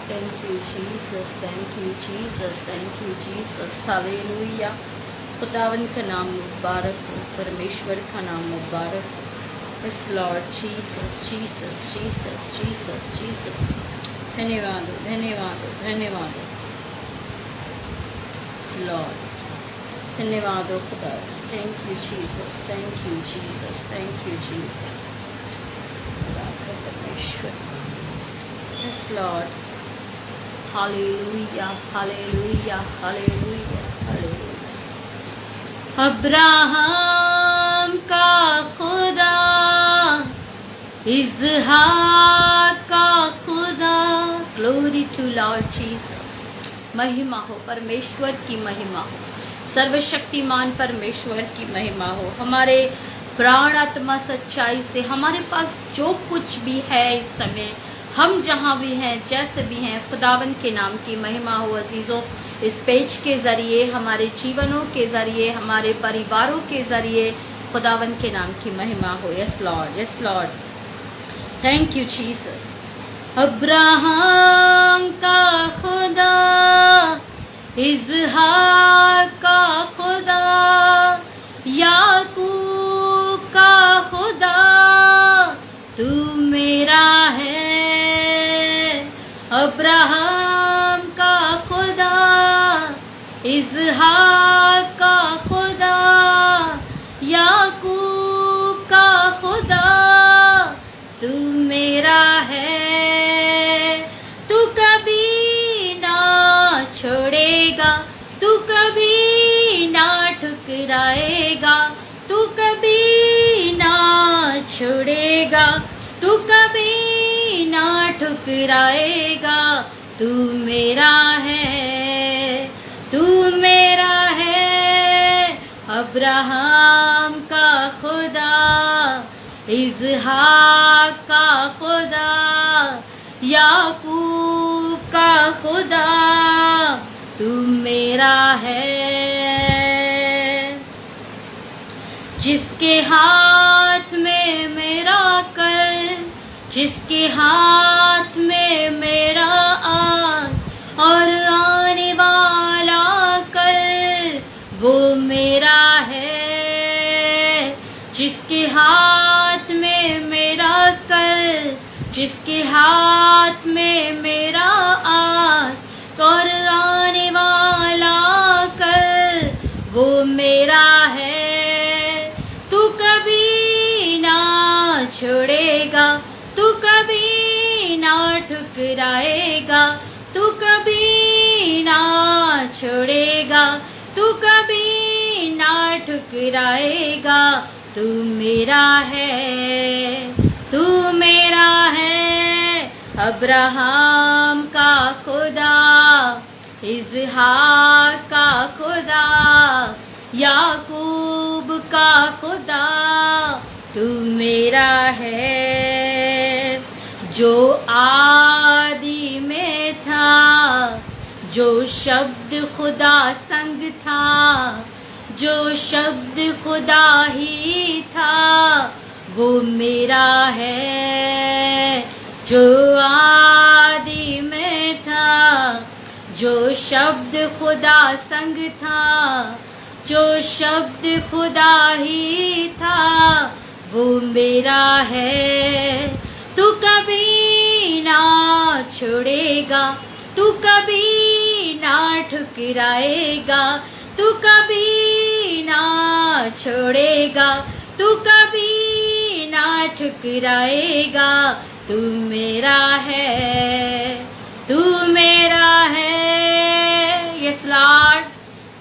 Thank you Jesus, thank you Jesus, thank you Jesus, hallelujah. खुदावन का नाम मुबारक हो, परमेश्वर का नाम मुबारक हो। Yes Lord Jesus, Jesus, Jesus, Jesus, Jesus। धन्यवाद हो, धन्यवाद हो, धन्यवाद हो। Yes Lord, धन्यवाद हो खुदा। Thank you Jesus, thank you Jesus, thank you Jesus। खुदा का परमेश्वर। Yes Lord, hallelujah, hallelujah, hallelujah, hallelujah. Abraham का खुदा, इज़हाक का खुदा, ग्लोरी टू लॉर्ड जीसस। महिमा हो, परमेश्वर की महिमा हो, सर्वशक्तिमान परमेश्वर की महिमा हो। हमारे प्राण आत्मा सच्चाई से हमारे पास जो कुछ भी है इस समय, हम जहाँ भी हैं, जैसे भी हैं, खुदावन के नाम की महिमा हो। अजीज़ों, इस पेज के ज़रिए, हमारे जीवनों के ज़रिए, हमारे परिवारों के ज़रिए खुदावन के नाम की महिमा हो। Yes Lord, yes Lord, thank you Jesus. Abraham का खुदा, इज़हाक का खुदा, याकूब का खुदा, तू मेरा है। अब्राहम का खुदा, इज़हाक का खुदा, याकूब का खुदा, तू मेरा है। तू कभी ना छोड़ेगा, तू कभी ना ठुकराएगा, तू कभी ना छोड़ेगा, तू कभी ना ठुकराएगा। तू मेरा है, तू मेरा है। अब्राहम का खुदा, इज़हाक का खुदा, याकूब का खुदा, तू मेरा है। जिसके हाथ में मेरा कल, जिसके हाथ में मेरा आज और आने वाला कल, वो मेरा है। जिसके हाथ में मेरा कल, जिसके हाथ में मेरा आज और आने वाला कल, वो मेरा है। तू कभी ना छोड़ेगा, तू कभी ना ठुकराएगा, तू कभी ना छोड़ेगा, तू कभी ना ठुकराएगा। तू मेरा है, तू मेरा है। अब्राहम का खुदा, इज़हाक का खुदा, याकूब का खुदा, तू मेरा है। जो आदि में था, जो शब्द खुदा संग था, जो शब्द खुदा ही था, वो मेरा है। जो आदि में था, जो शब्द खुदा संग था, जो शब्द खुदा ही था, वो मेरा है। तू कभी ना छोड़ेगा, तू कभी ना ठुकराएगा, तू कभी ना छोड़ेगा, तू कभी ना ठुकराएगा। तू मेरा है, तू मेरा है। Yes Lord,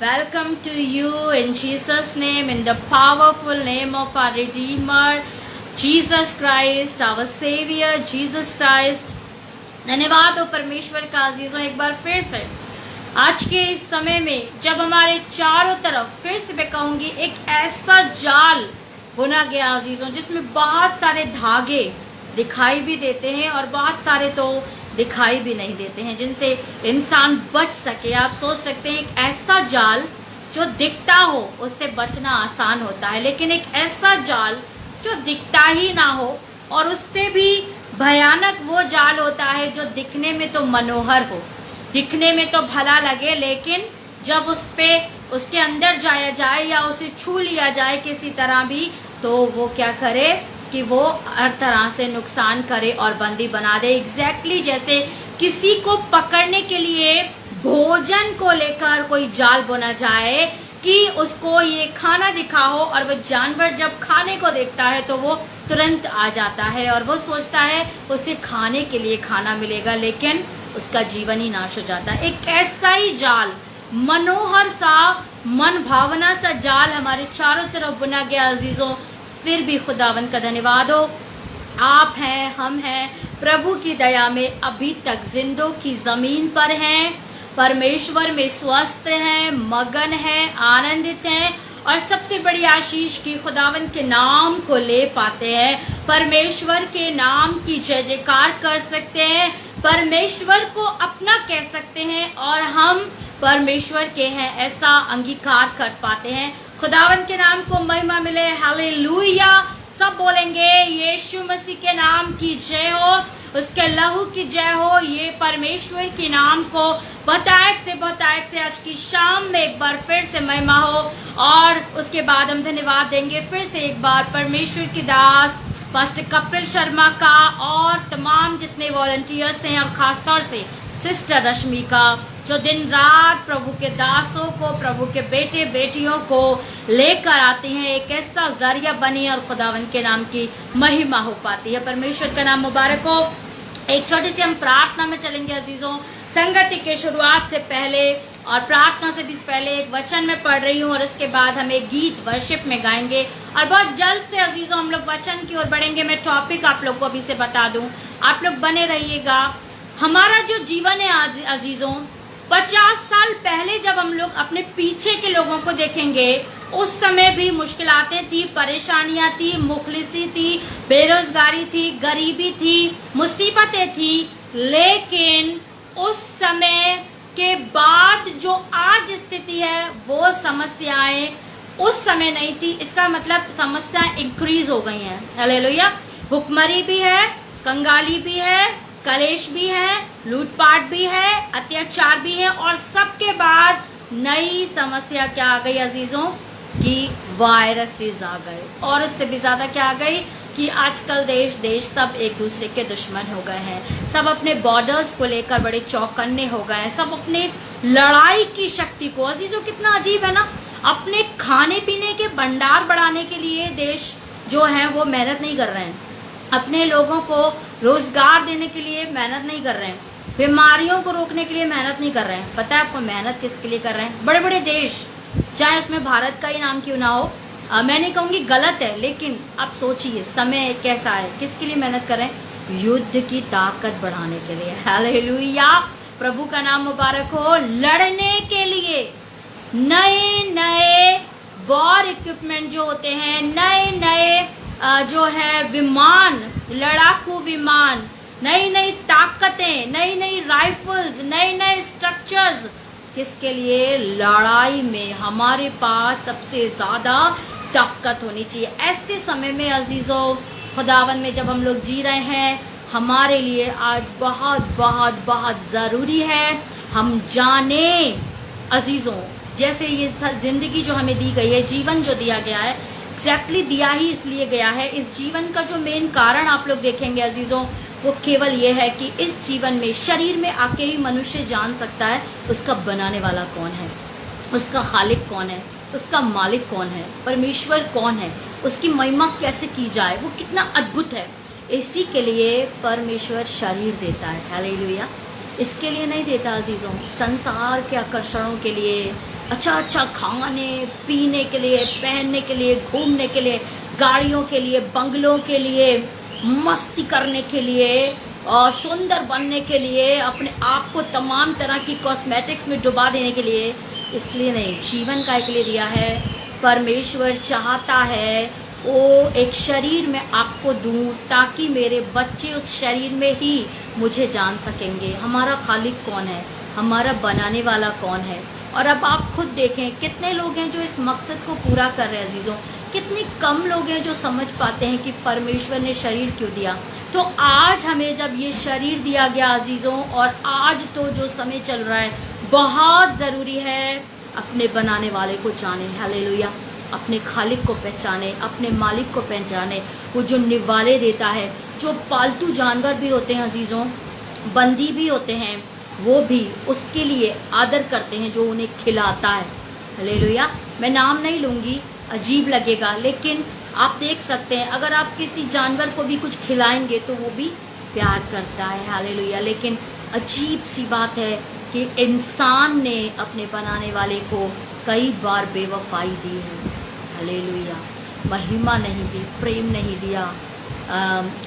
welcome to you in Jesus name, in the powerful name of our Redeemer Jesus Christ, our Savior Jesus Christ। धन्यवाद हो परमेश्वर का। अजीजों, एक बार फिर से आज के इस समय में जब हमारे चारों तरफ, फिर से मैं कहूंगी, एक ऐसा जाल बुना गया अजीजों, जिसमें बहुत सारे धागे दिखाई भी देते हैं और बहुत सारे तो दिखाई भी नहीं देते हैं, जिनसे इंसान बच सके। आप सोच सकते हैं, एक ऐसा जाल जो दिखता हो उससे बचना आसान होता है, लेकिन एक ऐसा जाल जो दिखता ही ना हो और उससे भी भयानक वो जाल होता है जो दिखने में तो मनोहर हो, दिखने में तो भला लगे, लेकिन जब उस पे उसके अंदर जाया जाए या उसे छू लिया जाए किसी तरह भी, तो वो क्या करे कि वो हर तरह से नुकसान करे और बंदी बना दे। एग्जैक्टली जैसे किसी को पकड़ने के लिए भोजन को लेकर कोई जाल बुना जाए कि उसको ये खाना दिखा हो, और वो जानवर जब खाने को देखता है तो वो तुरंत आ जाता है और वो सोचता है उसे खाने के लिए खाना मिलेगा, लेकिन उसका जीवन ही नाश हो जाता है। एक ऐसा ही जाल, मनोहर सा, मन भावना सा जाल हमारे चारों तरफ बुना गया अजीजों। फिर भी खुदावंद का धन्यवाद हो, आप हैं, हम हैं, प्रभु की दया में अभी तक जिंदों की जमीन पर हैं, परमेश्वर में स्वस्थ हैं, मगन हैं, आनंदित हैं, और सबसे बड़ी आशीष की खुदावंद के नाम को ले पाते हैं, परमेश्वर के नाम की जय जयकार कर सकते हैं, परमेश्वर को अपना कह सकते हैं और हम परमेश्वर के हैं ऐसा अंगीकार कर पाते हैं। खुदावंद के नाम को महिमा मिले, हालेलुया। सब बोलेंगे यीशु मसीह के नाम की जय हो, उसके लहू की जय हो। ये परमेश्वर के नाम को बहुतायत से आज की शाम में एक बार फिर से महिमा हो, और उसके बाद हम धन्यवाद देंगे फिर से एक बार परमेश्वर की दास पास्टर कपिल शर्मा का और तमाम जितने वॉलंटियर्स हैं, और खासतौर से सिस्टर रश्मि का, जो दिन रात प्रभु के दासों को, प्रभु के बेटे बेटियों को लेकर आती हैं, एक ऐसा जरिया बनी और खुदावंद के नाम की महिमा हो पाती है। परमेश्वर का नाम मुबारक हो। एक छोटी सी हम प्रार्थना में चलेंगे अजीजों। संगति के शुरुआत से पहले और प्रार्थना से भी पहले एक वचन में पढ़ रही हूँ, और उसके बाद हम एक गीत वर्शिप में गाएंगे, और बहुत जल्द से अजीजों हम लोग वचन की ओर बढ़ेंगे। मैं टॉपिक आप लोग को अभी से बता दूं, आप लोग बने रहिएगा। हमारा जो जीवन है आज अजीजों, 50 साल पहले जब हम लोग अपने पीछे के लोगों को देखेंगे, उस समय भी मुश्किलातें थी, परेशानियां थी, मुखलिसी थी, बेरोजगारी थी, गरीबी थी, मुसीबतें थी, लेकिन उस समय के बाद जो आज स्थिति है वो समस्याएं उस समय नहीं थी। इसका मतलब समस्याएं इंक्रीज हो गई हैं। हालेलुया। भुखमरी भी है, कंगाली भी है, कलेश भी है, लूटपाट भी है, अत्याचार भी है, और सबके बाद नई समस्या क्या आ गई अजीजों कि वायरसेस आ गए, और इससे भी ज्यादा क्या आ गई कि आजकल देश सब एक दूसरे के दुश्मन हो गए हैं, सब अपने बॉर्डर्स को लेकर बड़े चौकन्ने हो गए हैं, सब अपने लड़ाई की शक्ति को, अजीजों कितना अजीब है ना, अपने खाने पीने के भंडार बढ़ाने के लिए देश जो है वो मेहनत नहीं कर रहे हैं, अपने लोगों को रोजगार देने के लिए मेहनत नहीं कर रहे हैं, बीमारियों को रोकने के लिए मेहनत नहीं कर रहे हैं। पता है आपको मेहनत किसके लिए कर रहे हैं? बड़े बड़े देश, चाहे उसमें भारत का ही नाम क्यों ना हो, मैं नहीं कहूँगी गलत है, लेकिन आप सोचिए समय कैसा है, किसके लिए मेहनत कर रहे हैं? युद्ध की ताकत बढ़ाने के लिए। हालेलुया, प्रभु का नाम मुबारक हो। लड़ने के लिए नए नए वॉर इक्विपमेंट जो होते हैं, नए नए जो है विमान, लड़ाकू विमान, नई नई ताकतें, नई नई राइफल्स, नए नए स्ट्रक्चर्स, किसके लिए? लड़ाई में हमारे पास सबसे ज्यादा ताकत होनी चाहिए। ऐसे समय में अजीजों, खुदावन में जब हम लोग जी रहे हैं, हमारे लिए आज बहुत बहुत बहुत ज़रूरी है हम जाने अजीजों, जैसे ये जिंदगी जो हमें दी गई है, जीवन जो दिया गया है, एग्जैक्टली दिया ही इसलिए गया है। इस जीवन का जो मेन कारण आप लोग देखेंगे अजीजों, वो केवल ये है कि इस जीवन में शरीर में आके ही मनुष्य जान सकता है उसका बनाने वाला कौन है, उसका खालिक कौन है, उसका मालिक कौन है, परमेश्वर कौन है, उसकी महिमा कैसे की जाए, वो कितना अद्भुत है। इसी के लिए परमेश्वर शरीर देता है। हालेलुया। इसके लिए नहीं देता अजीजों, संसार के आकर्षणों के लिए, अच्छा अच्छा खाने पीने के लिए, पहनने के लिए, घूमने के लिए, गाड़ियों के लिए, बंगलों के लिए, मस्ती करने के लिए, और सुंदर बनने के लिए, अपने आप को तमाम तरह की कॉस्मेटिक्स में डुबा देने के लिए, इसलिए नहीं, जीवन का एक लिए दिया है। परमेश्वर चाहता है वो एक शरीर में आपको दूं, ताकि मेरे बच्चे उस शरीर में ही मुझे जान सकेंगे हमारा खालिक कौन है, हमारा बनाने वाला कौन है। और अब आप खुद देखें कितने लोग हैं जो इस मकसद को पूरा कर रहे हैं अजीजों, कितने कम लोग हैं जो समझ पाते हैं कि परमेश्वर ने शरीर क्यों दिया। तो आज हमें जब ये शरीर दिया गया अजीज़ों, और आज तो जो समय चल रहा है, बहुत ज़रूरी है अपने बनाने वाले को जाने। हालेलुया। अपने खालिक को पहचाने, अपने मालिक को पहचाने, वो जो निवाले देता है। जो पालतू जानवर भी होते हैं अजीज़ों, बंदी भी होते हैं, वो भी उसके लिए आदर करते हैं जो उन्हें खिलाता है। हालेलुया। मैं नाम नहीं लूँगी, अजीब लगेगा, लेकिन आप देख सकते हैं अगर आप किसी जानवर को भी कुछ खिलाएंगे तो वो भी प्यार करता है। हालेलुया। लेकिन अजीब सी बात है कि इंसान ने अपने बनाने वाले को कई बार बेवफाई दी है। हालेलुया। महिमा नहीं दी, प्रेम नहीं दिया,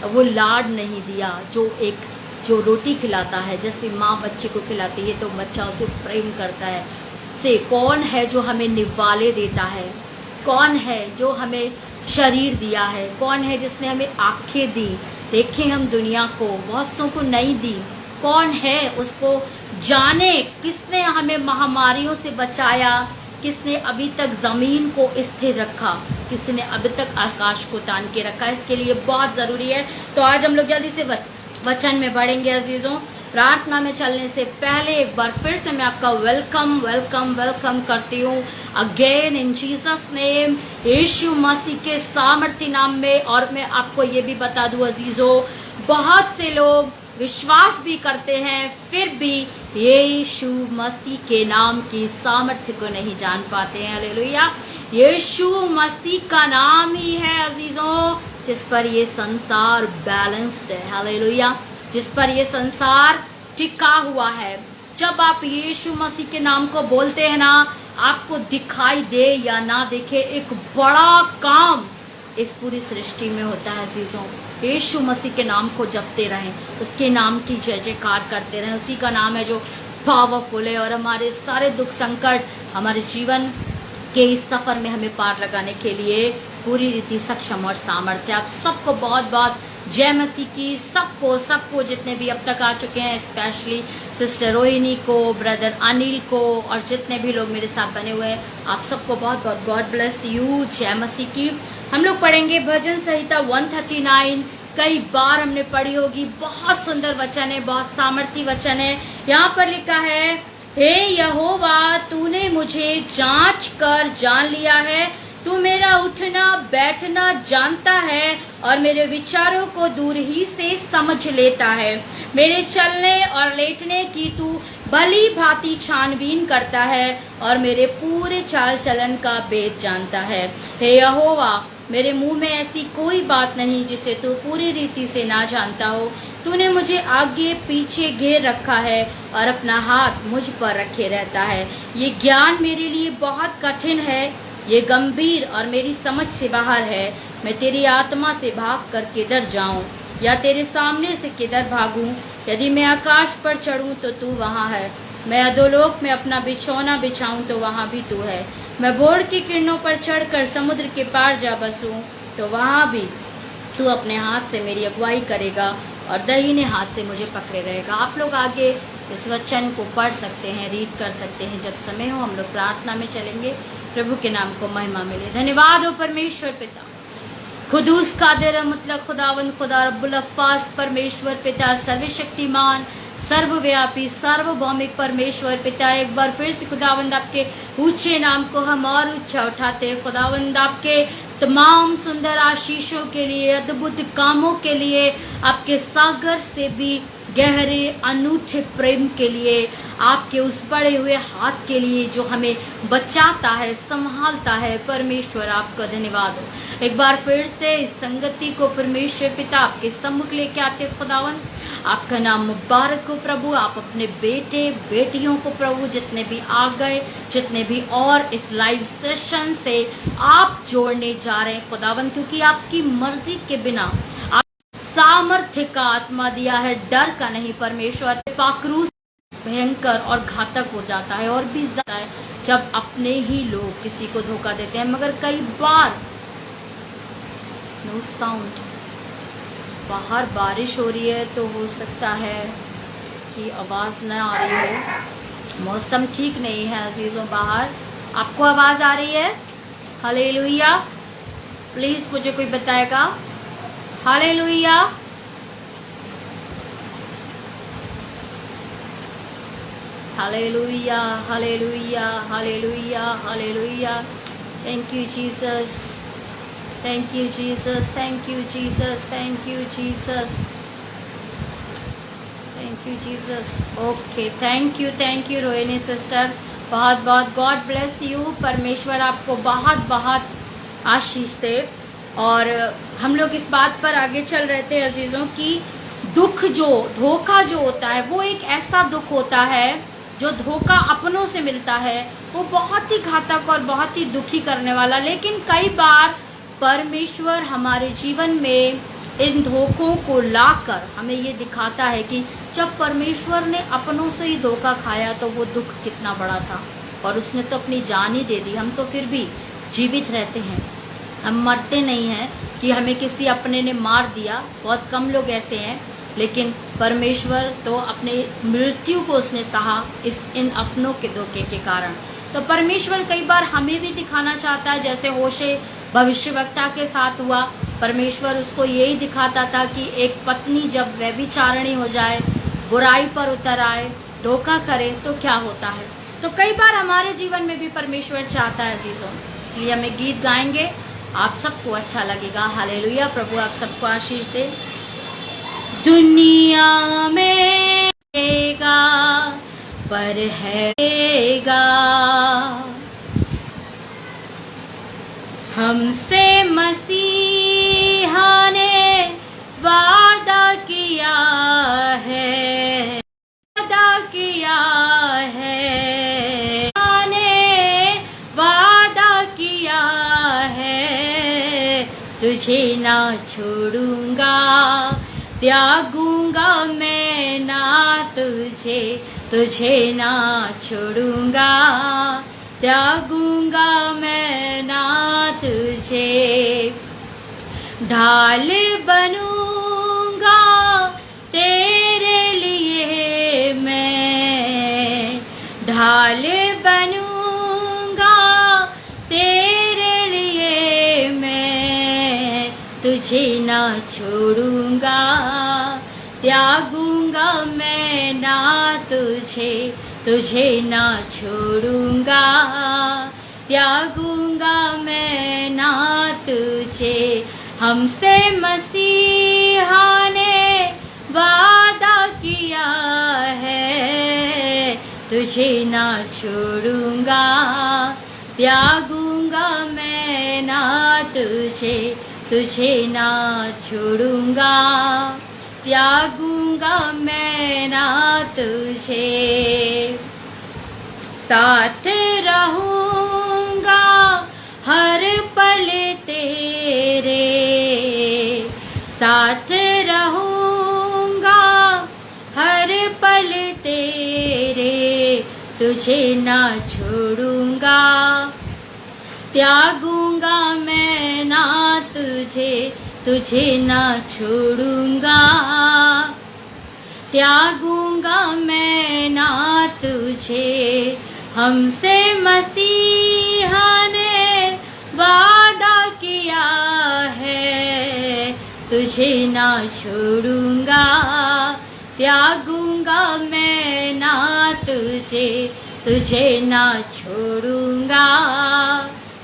वो लाड नहीं दिया। जो रोटी खिलाता है, जैसे माँ बच्चे को खिलाती है तो बच्चा उसे प्रेम करता है। से कौन है जो हमें निवाले देता है? कौन है जो हमें शरीर दिया है? कौन है जिसने हमें आँखें दी? देखें हम दुनिया को, बहुत सौ को नहीं दी। कौन है उसको जाने। किसने हमें महामारियों से बचाया? किसने अभी तक ज़मीन को स्थिर रखा? किसने अभी तक आकाश को तान के रखा? इसके लिए बहुत ज़रूरी है। तो आज हम लोग जल्दी से वचन में बढ़ेंगे अजीज़ों। प्रार्थना में चलने से पहले एक बार फिर से मैं आपका वेलकम करती हूँ अगेन इन जीसस नेम, यीशु मसीह के सामर्थ्य नाम में। और मैं आपको ये भी बता दूँ अजीज़ों, बहुत से लोग विश्वास भी करते हैं फिर भी यीशु मसीह के नाम की सामर्थ्य को नहीं जान पाते हैं। हालेलुया। यीशु मसीह का नाम ही है अजीज़ों जिस पर ये संसार बैलेंस्ड है। हालेलुया। जिस पर ये संसार टिका हुआ है। जब आप यीशु मसीह के नाम को बोलते हैं ना, आपको दिखाई दे या ना दिखे, एक बड़ा काम इस पूरी सृष्टि में होता है अजीज़ों। यीशु मसीह के नाम को जपते रहें, उसके नाम की जय जयकार करते रहें। उसी का नाम है जो पावरफुल है और हमारे सारे दुख संकट, हमारे जीवन के इस सफ़र में हमें पार लगाने के लिए पूरी रीति सक्षम और सामर्थ्य। आप सबको बहुत बहुत जय मसीह की। सबको जितने भी अब तक आ चुके हैं, स्पेशली सिस्टर रोहिणी को, ब्रदर अनिल को और जितने भी लोग मेरे साथ बने हुए हैं, आप सबको बहुत बहुत गॉड ब्लेस यू। जय मसीह की। हम लोग पढ़ेंगे भजन संहिता 139। कई बार हमने पढ़ी होगी। बहुत सुंदर वचन है, बहुत सामर्थी वचन है। यहाँ पर लिखा है, हे यहोवा, तूने मुझे जांच कर जान लिया है। तू मेरा उठना बैठना जानता है और मेरे विचारों को दूर ही से समझ लेता है। मेरे चलने और लेटने की तू भली भांति छानबीन करता है और मेरे पूरे चाल चलन का भेद जानता है। हे यहोवा, मेरे मुंह में ऐसी कोई बात नहीं जिसे तू पूरी रीति से ना जानता हो। तूने मुझे आगे पीछे घेर रखा है और अपना हाथ मुझ पर रखे रहता है। ये ज्ञान मेरे लिए बहुत कठिन है, ये गंभीर और मेरी समझ से बाहर है। मैं तेरी आत्मा से भाग कर किधर जाऊं या तेरे सामने से किधर भागूं? यदि मैं आकाश पर चढ़ूं तो तू वहां है। मैं अधोलोक में अपना बिछौना बिछाऊं तो वहां भी तू है। मैं भोर की किरणों पर चढ़कर समुद्र के पार जा बसूं तो वहां भी तू अपने हाथ से मेरी अगुवाई करेगा और दाहिने हाथ से मुझे पकड़े रहेगा। आप लोग आगे इस वचन को पढ़ सकते हैं, रीड कर सकते हैं। जब समय हो हम लोग प्रार्थना में चलेंगे। प्रभु के नाम को महिमा मिले। धन्यवाद हो परमेश्वर पिता, खुदूस कादिर मुतलक खुदावंद खुदा रब्बुल अफ़्फ़ास, परमेश्वर पिता सर्वशक्तिमान सर्वव्यापी सार्वभौमिक परमेश्वर पिता। एक बार फिर से खुदावंद आपके ऊंचे नाम को हम और ऊंचा उठाते हैं। खुदावंद आपके तमाम सुंदर आशीषों के लिए, अद्भुत कामों के लिए, आपके सागर से भी गहरे अनूठे प्रेम के लिए, आपके उस बड़े हुए हाथ के लिए जो हमें बचाता है, संभालता है। परमेश्वर आपका धन्यवाद हो। एक बार फिर से इस संगति को परमेश्वर पिता आपके सम्मुख लेके आते खुदावंद, आपका नाम मुबारक हो प्रभु। आप अपने बेटे बेटियों को प्रभु, जितने भी आ गए, जितने भी और इस लाइव सेशन से आप जोड़ने जा रहे हैं खुदावंद, क्योंकि आपकी मर्जी के बिना सामर्थ्य का आत्मा दिया है, डर का नहीं। परमेश्वर पाखरू भयंकर और घातक हो जाता है और भी ज्यादा है जब अपने ही लोग किसी को धोखा देते हैं। मगर कई बार नो साउंड, बाहर बारिश हो रही है तो हो सकता है कि आवाज़ न आ रही हो। मौसम ठीक नहीं है अजीज़ों। बाहर आपको आवाज़ आ रही है? हालेलुया। प्लीज मुझे कोई बताएगा। Hallelujah. Hallelujah, hallelujah, hallelujah, hallelujah. Thank you Jesus, thank you Jesus, thank you Jesus, thank you Jesus, thank you Jesus. Okay, thank you Rohini sister, बहुत बहुत गॉड ब्लेस यू। परमेश्वर आपको बहुत बहुत आशीष दे। और हम लोग इस बात पर आगे चल रहे थे अजीज़ों की दुख जो धोखा जो होता है वो एक ऐसा दुख होता है जो धोखा अपनों से मिलता है, वो बहुत ही घातक और बहुत ही दुखी करने वाला। लेकिन कई बार परमेश्वर हमारे जीवन में इन धोखों को लाकर हमें ये दिखाता है कि जब परमेश्वर ने अपनों से ही धोखा खाया तो वो दुख कितना बड़ा था, और उसने तो अपनी जान ही दे दी। हम तो फिर भी जीवित रहते हैं, हम मरते नहीं हैं कि हमें किसी अपने ने मार दिया। बहुत कम लोग ऐसे हैं, लेकिन परमेश्वर तो अपने मृत्यु को उसने सहा इन अपनों के धोखे के कारण। तो परमेश्वर कई बार हमें भी दिखाना चाहता है, जैसे होशे भविष्यवक्ता के साथ हुआ। परमेश्वर उसको यही दिखाता था कि एक पत्नी जब व्यभिचारिणी हो जाए, बुराई पर उतर आए, धोखा करे तो क्या होता है। तो कई बार हमारे जीवन में भी परमेश्वर चाहता है अजीजों, इसलिए हमें गीत गाएंगे, आप सबको अच्छा लगेगा। हालेलुया। प्रभु आप सबको आशीष दे। दुनिया में रहेगा पर हैगा, हमसे मसीहा ने वादा किया है, वादा किया है, ने वादा किया है, तुझे ना छोड़ूंगा, त्यागूंगा मैं ना तुझे, तुझे ना छोड़ूंगा, त्यागूंगा मैं ना तुझे, ढाल बनूंगा तेरे लिए मैं, ढाल बनूंगा तेरे लिए मैं, तुझे ना छोड़ूंगा, त्यागूंगा मैं ना तुझे, तुझे ना छोड़ूंगा, त्यागूंगा मैं ना तुझे, हमसे मसीहा ने वादा किया है, तुझे ना छोड़ूंगा, त्यागूंगा मैं ना तुझे, तुझे ना छोड़ूंगा, त्यागूंगा मैं ना तुझे, साथ रहूंगा हर पल तेरे, साथ रहूंगा हर पल तेरे, तुझे ना छोड़ूंगा, त्यागूंगा मैं ना तुझे, तुझे ना छोड़ूंगा, त्यागूंगा मैं ना तुझे, हमसे मसीहा ने वादा किया है, तुझे ना छोड़ूंगा, त्यागूंगा मैं ना तुझे, तुझे ना छोड़ूंगा,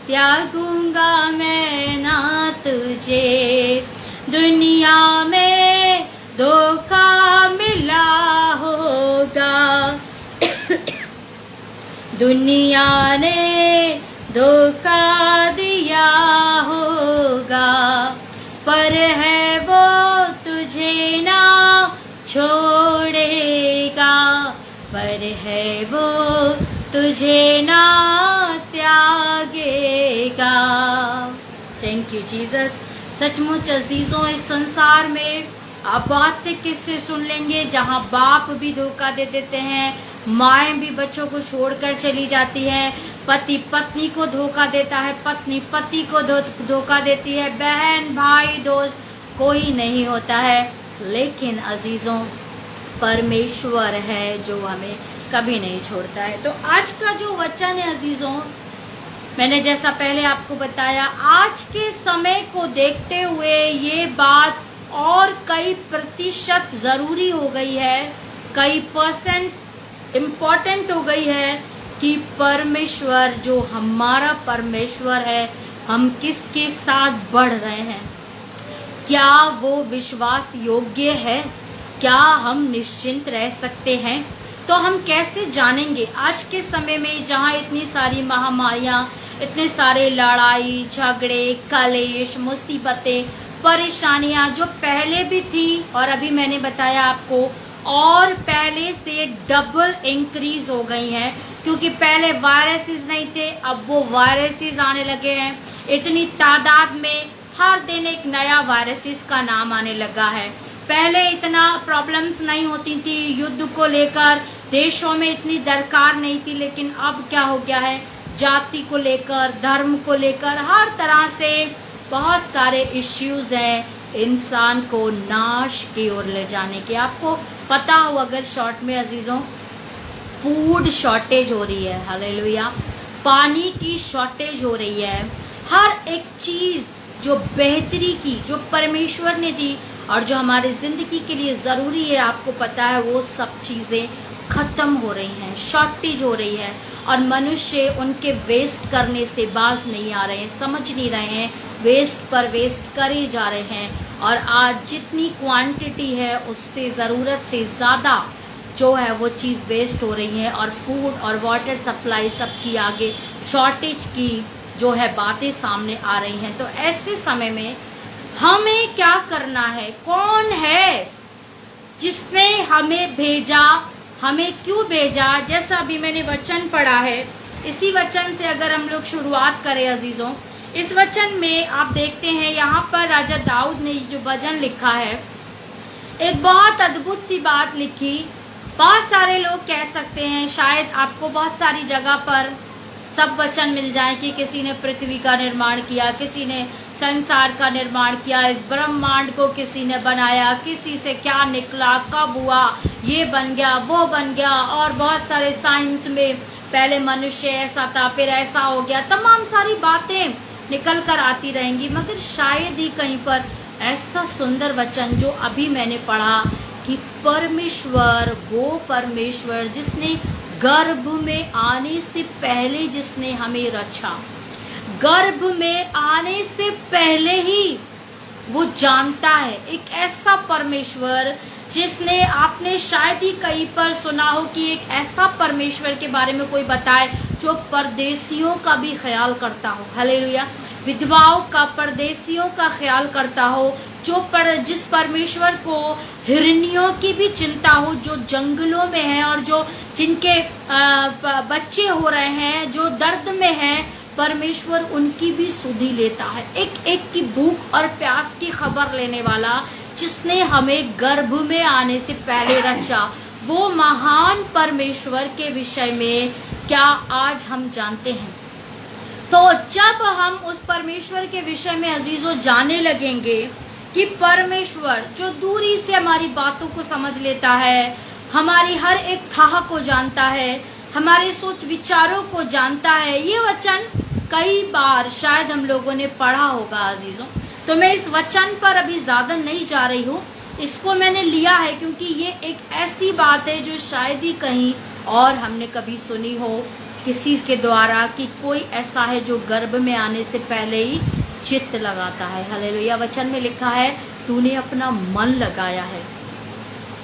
त्यागूंगा मैं ना तुझे, दुनिया में धोखा मिला होगा, दुनिया ने धोखा दिया होगा, पर है वो तुझे ना छोड़ेगा, पर है वो तुझे ना त्यागेगा। Thank you Jesus. सचमुच अजीजों, इस संसार में आप बहुत से किस्से सुन लेंगे जहां बाप भी धोखा दे देते हैं, माएँ भी बच्चों को छोड़कर चली जाती हैं, पति पत्नी को धोखा देता है, पत्नी पति को धोखा देती है, बहन भाई दोस्त कोई नहीं होता है। लेकिन अजीजों, परमेश्वर है जो हमें कभी नहीं छोड़ता है। तो आज का जो वचन है अजीजों, मैंने जैसा पहले आपको बताया, आज के समय को देखते हुए ये बात और कई प्रतिशत ज़रूरी हो गई है, कई परसेंट इम्पोर्टेंट हो गई है कि परमेश्वर जो हमारा परमेश्वर है, हम किसके साथ बढ़ रहे हैं, क्या वो विश्वास योग्य है, क्या हम निश्चिंत रह सकते हैं। तो हम कैसे जानेंगे आज के समय में जहाँ इतनी सारी महामारियाँ, इतने सारे लड़ाई झगड़े कलेश मुसीबतें परेशानियाँ जो पहले भी थी और अभी मैंने बताया आपको और पहले से डबल इंक्रीज हो गई हैं, क्योंकि पहले वायरसेस नहीं थे, अब वो वायरसेस आने लगे हैं इतनी तादाद में, हर दिन एक नया वायरसेस का नाम आने लगा है। पहले इतना प्रॉब्लम्स नहीं होती थी, युद्ध को लेकर देशों में इतनी दरकार नहीं थी, लेकिन अब क्या हो गया है, जाति को लेकर धर्म को लेकर हर तरह से बहुत सारे इश्यूज हैं इंसान को नाश की ओर ले जाने के। आपको पता हो अगर शॉर्ट में अजीजों, फूड शॉर्टेज हो रही है, हालेलुया, पानी की शॉर्टेज हो रही है, हर एक चीज़ जो बेहतरी की जो परमेश्वर ने दी और जो हमारी ज़िंदगी के लिए ज़रूरी है, आपको पता है वो सब चीज़ें ख़त्म हो रही हैं, शॉर्टेज हो रही है और मनुष्य उनके वेस्ट करने से बाज नहीं आ रहे हैं, समझ नहीं रहे हैं, वेस्ट पर वेस्ट करे जा रहे हैं और आज जितनी क्वांटिटी है उससे ज़रूरत से ज़्यादा जो है वो चीज़ वेस्ट हो रही है और फूड और वाटर सप्लाई सबकी आगे शॉर्टेज की जो है बातें सामने आ रही हैं। तो ऐसे समय में हमें क्या करना है, कौन है जिसने हमें भेजा, हमें क्यों भेजा। जैसा अभी मैंने वचन पढ़ा है, इसी वचन से अगर हम लोग शुरुआत करें अजीज़ों, इस वचन में आप देखते हैं यहाँ पर राजा दाऊद ने जो भजन लिखा है, एक बहुत अद्भुत सी बात लिखी। बहुत सारे लोग कह सकते हैं, शायद आपको बहुत सारी जगह पर सब वचन मिल जाए कि किसी ने पृथ्वी का निर्माण किया, किसी ने संसार का निर्माण किया, इस ब्रह्मांड को किसी ने बनाया, किसी से क्या निकला, कब हुआ, ये बन गया वो बन गया, और बहुत सारे साइंस में पहले मनुष्य ऐसा था फिर ऐसा हो गया, तमाम सारी बातें निकल कर आती रहेंगी। मगर शायद ही कहीं पर ऐसा सुंदर वचन जो अभी मैंने पढ़ा कि परमेश्वर, वो परमेश्वर जिसने गर्भ में आने से पहले जिसने हमें रचा, गर्भ में आने से पहले ही वो जानता है, एक ऐसा परमेश्वर जिसने, आपने शायद ही कहीं पर सुना हो कि एक ऐसा परमेश्वर के बारे में कोई बताए जो परदेशियों का भी ख्याल करता हो, हालेलुया, विधवाओं का, परदेशियों का ख्याल करता हो, जिस परमेश्वर को हिरनियों की भी चिंता हो, जो जंगलों में है और जो जिनके बच्चे हो रहे हैं, जो दर्द में हैं, परमेश्वर उनकी भी सुधि लेता है, एक एक की भूख और प्यास की खबर लेने वाला, जिसने हमें गर्भ में आने से पहले रचा, वो महान परमेश्वर के विषय में क्या आज हम जानते हैं। तो जब हम उस परमेश्वर के विषय में अजीजों जानने लगेंगे कि परमेश्वर जो दूरी से हमारी बातों को समझ लेता है, हमारी हर एक थाह को जानता है, हमारे सोच विचारों को जानता है, ये वचन कई बार शायद हम लोगों ने पढ़ा होगा अजीजों। तो मैं इस वचन पर अभी ज़्यादा नहीं जा रही हूँ, इसको मैंने लिया है क्योंकि ये एक ऐसी बात है जो शायद ही कहीं और हमने कभी सुनी हो किसी के द्वारा कि कोई ऐसा है जो गर्भ में आने से पहले ही चित्त लगाता है, हालेलुया। वचन में लिखा है, तूने अपना मन लगाया है,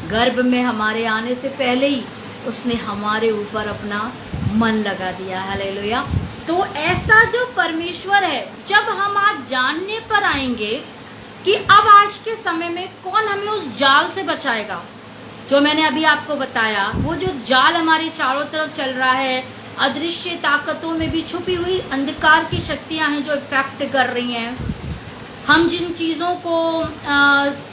गर्भ में हमारे आने से पहले ही उसने हमारे ऊपर अपना मन लगा दिया, हालेलुया। तो ऐसा जो परमेश्वर है, जब हम आज जानने पर आएंगे कि अब आज के समय में कौन हमें उस जाल से बचाएगा जो मैंने अभी आपको बताया, वो जो जाल हमारे चारों तरफ चल रहा है, अदृश्य ताकतों में भी छुपी हुई अंधकार की शक्तियां हैं जो इफेक्ट कर रही हैं। हम जिन चीज़ों को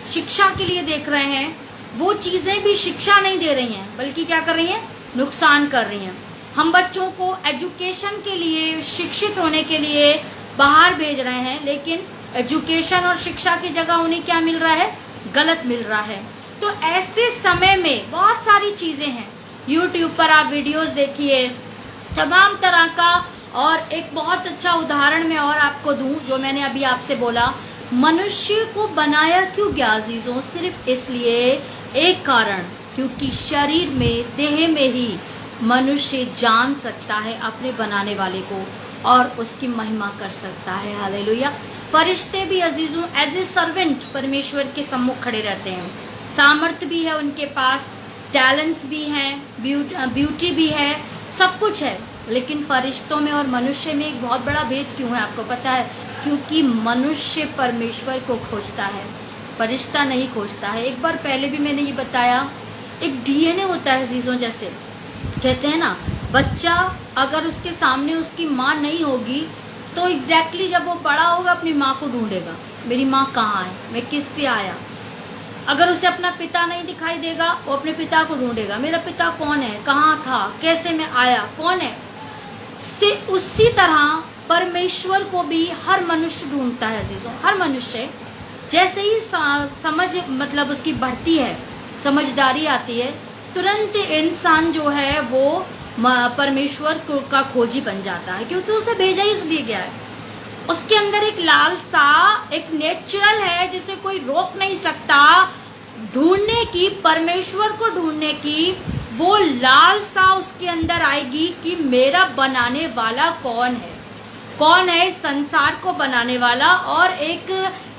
शिक्षा के लिए देख रहे हैं, वो चीज़ें भी शिक्षा नहीं दे रही हैं, बल्कि क्या कर रही हैं, नुकसान कर रही हैं। हम बच्चों को एजुकेशन के लिए, शिक्षित होने के लिए बाहर भेज रहे हैं, लेकिन एजुकेशन और शिक्षा की जगह उन्हें क्या मिल रहा है, गलत मिल रहा है। तो ऐसे समय में बहुत सारी चीज़ें हैं, यूट्यूब पर आप वीडियोस देखिए, तमाम तरह का और एक बहुत अच्छा उदाहरण मैं और आपको दूं, जो मैंने अभी आपसे बोला, मनुष्य को बनाया क्यों गया अजीजों? सिर्फ इसलिए, एक कारण, क्योंकि शरीर में, देह में ही मनुष्य जान सकता है अपने बनाने वाले को और उसकी महिमा कर सकता है। हालेलुया। फरिश्ते भी अजीजों एज ए सर्वेंट परमेश्वर के सम्मुख खड़े रहते हैं। सामर्थ्य भी है उनके पास, टैलेंट्स भी हैं, ब्यूटी भी है, सब कुछ है। लेकिन फरिश्तों में और मनुष्य में एक बहुत बड़ा भेद क्यों है आपको पता है? क्योंकि मनुष्य परमेश्वर को खोजता है, फरिश्ता नहीं खोजता है। एक बार पहले भी मैंने ये बताया, एक डीएनए होता है अजीजों। जैसे कहते हैं ना, बच्चा अगर उसके सामने उसकी माँ नहीं होगी तो एग्जैक्टली जब वो बड़ा होगा अपनी माँ को ढूंढेगा, मेरी माँ कहाँ है, मैं किससे आया। अगर उसे अपना पिता नहीं दिखाई देगा, वो अपने पिता को ढूंढेगा, मेरा पिता कौन है, कहाँ था, कैसे मैं आया, कौन है। से उसी तरह परमेश्वर को भी हर मनुष्य ढूंढता है अजीजों। हर मनुष्य जैसे ही समझ मतलब उसकी बढ़ती है, समझदारी आती है, तुरंत इंसान जो है वो परमेश्वर का खोजी बन जाता है, क्योंकि उसे भेजा ही इसलिए गया है। उसके अंदर एक लालसा, एक नेचुरल है जिसे कोई रोक नहीं सकता ढूंढने की, परमेश्वर को ढूंढने की। वो लालसा उसके अंदर आएगी कि मेरा बनाने वाला कौन है, कौन है इस संसार को बनाने वाला। और एक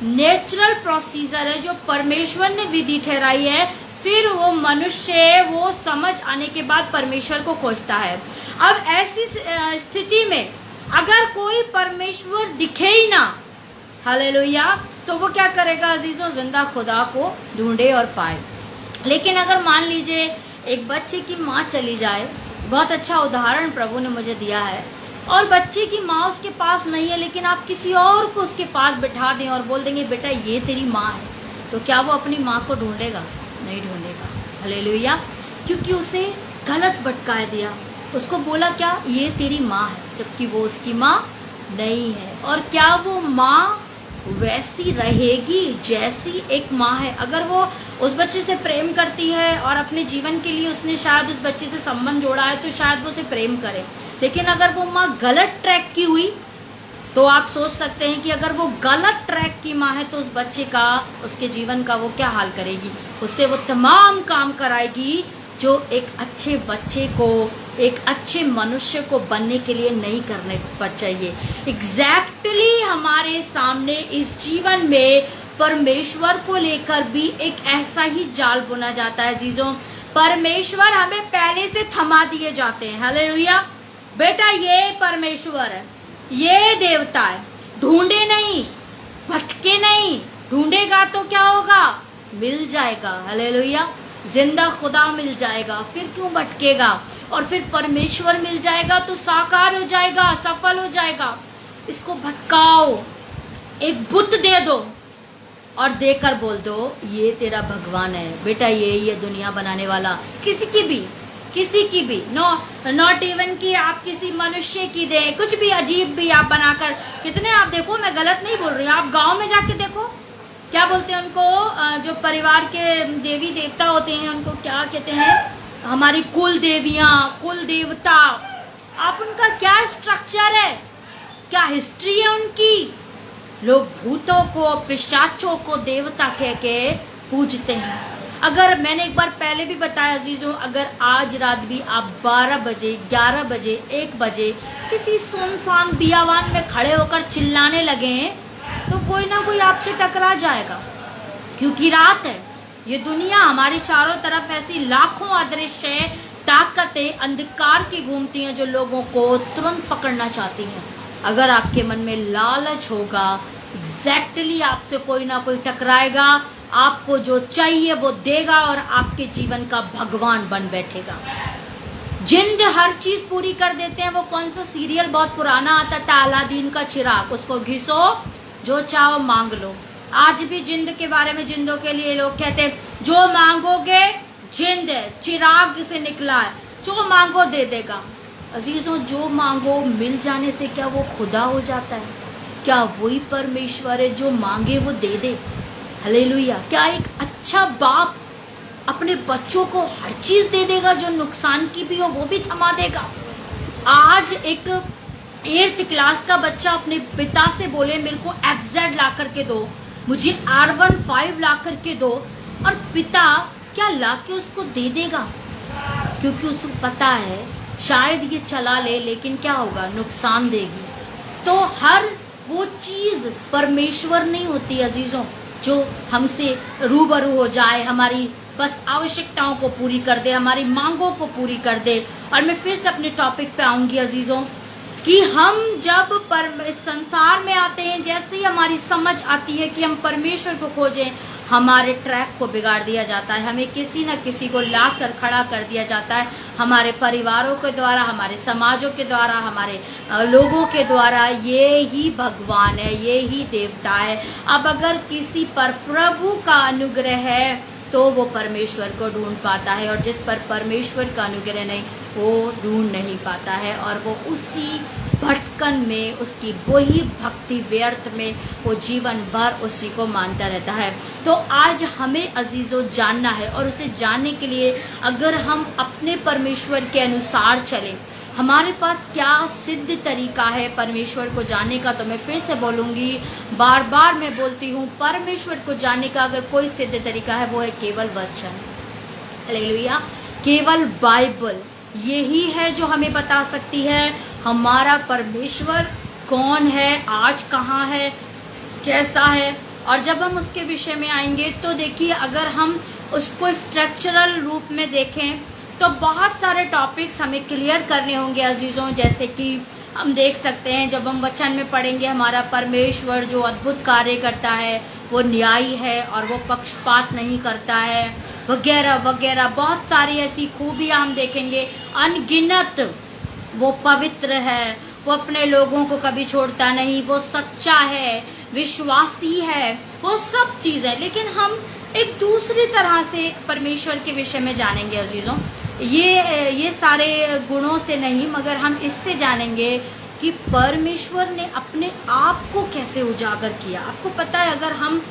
नेचुरल प्रोसीजर है जो परमेश्वर ने विधि ठहराई है, फिर वो मनुष्य वो समझ आने के बाद परमेश्वर को खोजता है। अब ऐसी स्थिति में अगर कोई परमेश्वर दिखे ही ना, हालेलुया, तो वो क्या करेगा अजीजों? जिंदा खुदा को ढूंढे और पाए। लेकिन अगर मान लीजिए एक बच्चे की माँ चली जाए, बहुत अच्छा उदाहरण प्रभु ने मुझे दिया है, और बच्चे की माँ उसके पास नहीं है, लेकिन आप किसी और को उसके पास बिठा दें और बोल देंगे बेटा ये तेरी माँ है, तो क्या वो अपनी माँ को ढूंढेगा? नहीं ढूंढेगा। हालेलुया। क्योंकि उसे गलत भटकाया दिया, उसको बोला क्या, ये तेरी माँ है, जबकि वो उसकी माँ नहीं है। और क्या वो माँ वैसी रहेगी जैसी एक माँ है? अगर वो उस बच्चे से प्रेम करती है और अपने जीवन के लिए उसने शायद उस बच्चे से संबंध जोड़ा है, तो शायद वो उसे प्रेम करे। लेकिन अगर वो माँ गलत ट्रैक की हुई, तो आप सोच सकते हैं कि अगर वो गलत ट्रैक की माँ है तो उस बच्चे का, उसके जीवन का वो क्या हाल करेगी। उससे वो तमाम काम कराएगी जो एक अच्छे बच्चे को, एक अच्छे मनुष्य को बनने के लिए नहीं करने पर चाहिए। एग्जैक्टली हमारे सामने इस जीवन में परमेश्वर को लेकर भी एक ऐसा ही जाल बुना जाता है जीजों। परमेश्वर हमें पहले से थमा दिए जाते हैं। हालेलुया। बेटा ये परमेश्वर है, ये देवता है, ढूंढे नहीं, भटके नहीं, ढूंढेगा तो क्या होगा? मिल जाएगा। हालेलुया। जिंदा खुदा मिल जाएगा, फिर क्यों भटकेगा? और फिर परमेश्वर मिल जाएगा तो साकार हो जाएगा, सफल हो जाएगा। इसको भटकाओ, एक बुत दे दो और देकर बोल दो ये तेरा भगवान है बेटा, ये दुनिया बनाने वाला। किसी की भी नॉट इवन कि आप किसी मनुष्य की दे, कुछ भी अजीब भी आप बनाकर, कितने आप देखो, मैं गलत नहीं बोल रही हूँ, आप गांव में जाके देखो, क्या बोलते हैं उनको, जो परिवार के देवी देवता होते हैं उनको क्या कहते हैं? हमारी कुल देवियां, कुल देवता। आप उनका क्या स्ट्रक्चर है, क्या हिस्ट्री है उनकी? लोग भूतों को, पिशाचों को देवता कह के पूजते हैं। अगर मैंने एक बार पहले भी बताया अजीजों, अगर आज रात भी आप 12 बजे, 11 बजे, 1 बजे किसी सुनसान बियावान में खड़े होकर चिल्लाने लगे तो कोई ना कोई आपसे टकरा जाएगा, क्योंकि रात है। ये दुनिया हमारे चारों तरफ ऐसी लाखों अदृश्य ताकतें अंधकार की घूमती हैं जो लोगों को तुरंत पकड़ना चाहती हैं। अगर आपके मन में लालच होगा, एग्जैक्टली आपसे कोई ना कोई टकराएगा, आपको जो चाहिए वो देगा और आपके जीवन का भगवान बन बैठेगा। जिंद हर चीज पूरी कर देते हैं। वो कौन सा सीरियल बहुत पुराना आता था, अलादीन का चिराग, उसको घिसो, जो चाहो मांग लो। आज भी जिंद के बारे में, जिंदों के लिए लोग कहते हैं जो मांगोगे जिंद है, चिराग से निकला है, जो मांगो दे देगा। अजीजों, जो मांगो मिल जाने से क्या वो खुदा हो जाता है? क्या वही परमेश्वर है जो मांगे वो दे दे? हालेलुया। क्या एक अच्छा बाप अपने बच्चों को हर चीज दे देगा, जो नुकसान की भी हो वो भी थमा देगा? आज एक 8th क्लास का बच्चा अपने पिता से बोले मेरे को FZ ला करके दो, मुझे R15 ला करके दो, और पिता क्या ला के उसको दे देगा? क्योंकि उसको पता है शायद ये चला ले लेकिन क्या होगा, नुकसान देगी। तो हर वो चीज़ परमेश्वर नहीं होती अजीज़ों जो हमसे रूबरू हो जाए, हमारी बस आवश्यकताओं को पूरी कर दे, हमारी मांगों को पूरी कर दे। और मैं फिर से अपने टॉपिक पे आऊँगी अजीज़ों कि हम जब इस संसार में आते हैं, जैसे ही हमारी समझ आती है कि हम परमेश्वर को खोजें, हमारे ट्रैक को बिगाड़ दिया जाता है, हमें किसी न किसी को ला कर खड़ा कर दिया जाता है, हमारे परिवारों के द्वारा, हमारे समाजों के द्वारा, हमारे लोगों के द्वारा। ये ही भगवान है, ये ही देवता है। अब अगर किसी पर प्रभु का अनुग्रह है तो वो परमेश्वर को ढूंढ पाता है, और जिस पर परमेश्वर का अनुग्रह नहीं वो ढूंढ नहीं पाता है, और वो उसी भटकन में, उसकी वही भक्ति व्यर्थ में वो जीवन भर उसी को मानता रहता है। तो आज हमें अजीज़ों जानना है, और उसे जानने के लिए अगर हम अपने परमेश्वर के अनुसार चलें, हमारे पास क्या सिद्ध तरीका है परमेश्वर को जानने का। तो मैं फिर से बोलूँगी, बार बार मैं बोलती हूँ, परमेश्वर को जानने का अगर कोई सिद्ध तरीका है वो है केवल वचन। हालेलुया। केवल बाइबल यही है जो हमें बता सकती है हमारा परमेश्वर कौन है, आज कहाँ है, कैसा है। और जब हम उसके विषय में आएंगे तो देखिए, अगर हम उसको स्ट्रक्चरल रूप में देखें तो बहुत सारे टॉपिक्स हमें क्लियर करने होंगे अजीज़ों। जैसे कि हम देख सकते हैं, जब हम वचन में पढ़ेंगे, हमारा परमेश्वर जो अद्भुत कार्य करता है वो न्यायी है और वो पक्षपात नहीं करता है, वगैरह वगैरह बहुत सारी ऐसी खूबियाँ हम देखेंगे, अनगिनत। वो पवित्र है, वो अपने लोगों को कभी छोड़ता नहीं, वो सच्चा है, विश्वासी है, वो सब चीज़ है। लेकिन हम एक दूसरी तरह से परमेश्वर के विषय में जानेंगे अजीज़ों, ये सारे गुणों से नहीं, मगर हम इससे जानेंगे कि परमेश्वर ने अपने आप को कैसे उजागर किया। आपको पता है, अगर हम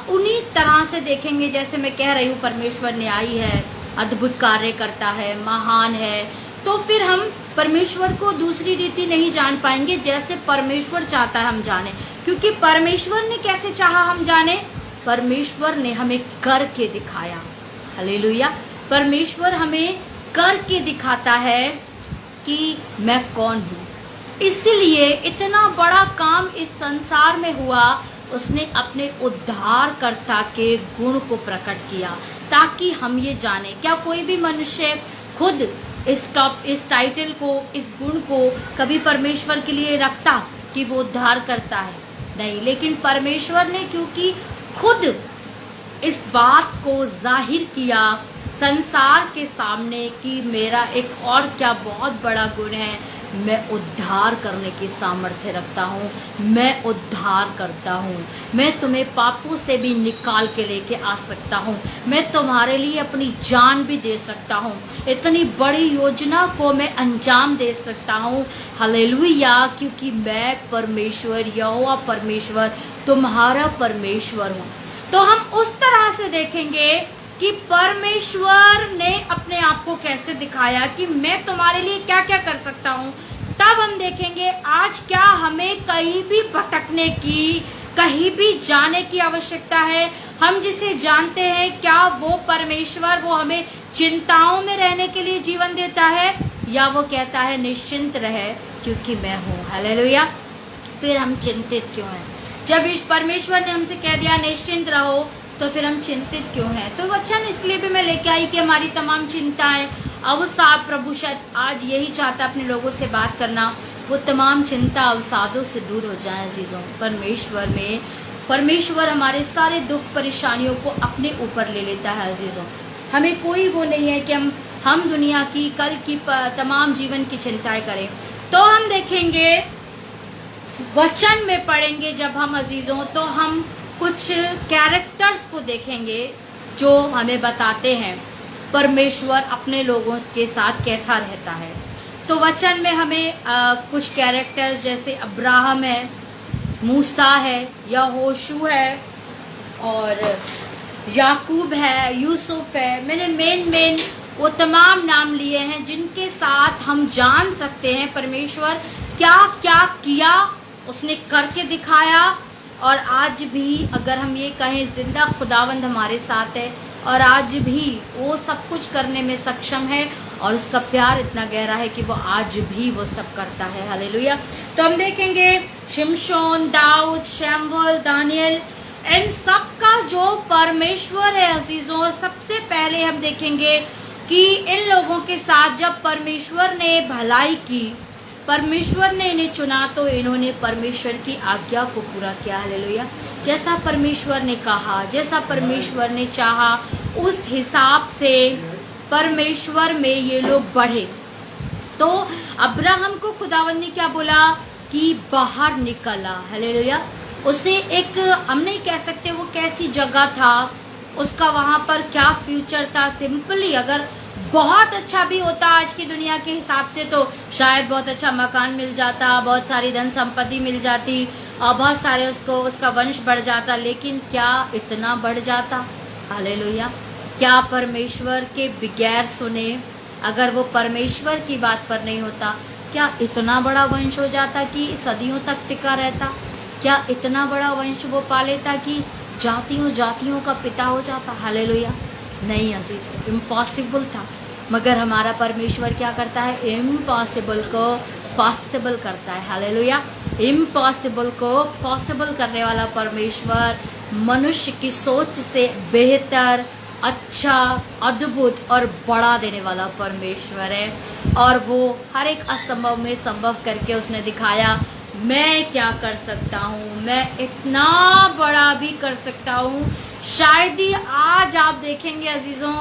उन्हीं तरह से देखेंगे, जैसे मैं कह रही हूँ परमेश्वर न्यायी है, अद्भुत कार्य करता है, महान है, तो फिर हम परमेश्वर को दूसरी रीति नहीं जान पाएंगे जैसे परमेश्वर चाहता है हम जाने। क्योंकि परमेश्वर ने कैसे चाहा हम जाने, परमेश्वर ने हमें करके दिखाया। हालेलुया। परमेश्वर हमें करके दिखाता है कि मैं कौन हूँ। इसलिए इतना बड़ा काम इस संसार में हुआ, उसने अपने उद्धारकर्ता के गुण को प्रकट किया ताकि हम ये जाने। क्या कोई भी मनुष्य खुद इस टाइटल को, इस गुण को कभी परमेश्वर के लिए रखता कि वो उद्धार करता है? नहीं। लेकिन परमेश्वर ने क्योंकि खुद इस बात को जाहिर किया संसार के सामने कि मेरा एक और क्या बहुत बड़ा गुण है, मैं उद्धार करने की सामर्थ्य रखता हूँ, मैं उद्धार करता हूँ, मैं तुम्हें पापों से भी निकाल के लेके आ सकता हूँ, मैं तुम्हारे लिए अपनी जान भी दे सकता हूँ, इतनी बड़ी योजना को मैं अंजाम दे सकता हूँ। हालेलुया। क्योंकि मैं परमेश्वर, यहोवा परमेश्वर तुम्हारा परमेश्वर हूँ। तो हम उस तरह से देखेंगे कि परमेश्वर ने अपने आप को कैसे दिखाया कि मैं तुम्हारे लिए क्या क्या कर सकता हूँ। तब हम देखेंगे आज क्या हमें कहीं भी भटकने की, कहीं भी जाने की आवश्यकता है। हम जिसे जानते हैं, क्या वो परमेश्वर वो हमें चिंताओं में रहने के लिए जीवन देता है, या वो कहता है निश्चिंत रहे क्योंकि मैं हूँ। हालेलुया। फिर हम चिंतित क्यों हैं? जब इस परमेश्वर ने हमसे कह दिया निश्चिंत रहो, तो फिर हम चिंतित क्यों हैं? तो वचन इसलिए भी मैं लेके आई कि हमारी तमाम चिंताएं अवसाद, प्रभु शायद आज यही चाहता अपने लोगों से बात करना, वो तमाम चिंता अवसादों से दूर हो जाए अजीज़ों। परमेश्वर हमारे सारे दुख परेशानियों को अपने ऊपर ले लेता है अजीज़ों। हमें कोई वो नहीं है कि हम दुनिया की, कल की तमाम जीवन की चिंताएं करें। तो हम देखेंगे, वचन में पढ़ेंगे जब हम अजीज़ों, तो हम कुछ कैरेक्टर्स को देखेंगे जो हमें बताते हैं परमेश्वर अपने लोगों के साथ कैसा रहता है। तो वचन में हमें कुछ कैरेक्टर्स जैसे अब्राहम है, मूसा है, यहोशू है, और याकूब है, यूसुफ है। मैंने मेन वो तमाम नाम लिए हैं जिनके साथ हम जान सकते हैं परमेश्वर क्या क्या किया उसने करके दिखाया। और आज भी अगर हम ये कहें जिंदा खुदावंद हमारे साथ है और आज भी वो सब कुछ करने में सक्षम है और उसका प्यार इतना गहरा है कि वो आज भी वो सब करता है। हालेलुया। तो हम देखेंगे शिमशोन, दाऊद, शमूएल, दानियल, इन सब का जो परमेश्वर है अजीजों, सबसे पहले हम देखेंगे कि इन लोगों के साथ जब परमेश्वर ने भलाई की, परमेश्वर ने इन्हें चुना तो इन्होंने परमेश्वर की आज्ञा को पूरा किया। हालेलुया। जैसा परमेश्वर ने कहा, जैसा परमेश्वर ने चाहा, उस हिसाब से परमेश्वर में ये लोग बढ़े। तो अब्राहम को खुदावंद ने क्या बोला कि बाहर निकला। हालेलुया। उसे एक, हम नहीं कह सकते वो कैसी जगह था, उसका वहां पर क्या फ्यूचर था। सिंपली अगर बहुत अच्छा भी होता आज की दुनिया के हिसाब से तो शायद बहुत अच्छा मकान मिल जाता, बहुत सारी धन संपत्ति मिल जाती और बहुत सारे उसका वंश बढ़ जाता। लेकिन क्या इतना बढ़ जाता? हालेलुया। क्या परमेश्वर के बगैर सुने, अगर वो परमेश्वर की बात पर नहीं होता, क्या इतना बड़ा वंश हो जाता कि सदियों तक टिका रहता? क्या इतना बड़ा वंश वो पालेता कि जातियों जातियों का पिता हो जाता? हालेलुया। नहीं अजीज, इम्पॉसिबल था। मगर हमारा परमेश्वर क्या करता है? इम्पॉसिबल को पॉसिबल करता है। हालेलुया। इम्पॉसिबल को पॉसिबल करने वाला परमेश्वर मनुष्य की सोच से बेहतर, अच्छा, अद्भुत और बड़ा देने वाला परमेश्वर है। और वो हर एक असंभव में संभव करके उसने दिखाया, मैं क्या कर सकता हूँ, मैं इतना बड़ा भी कर सकता हूँ। शायद ही आज आप देखेंगे अजीजों,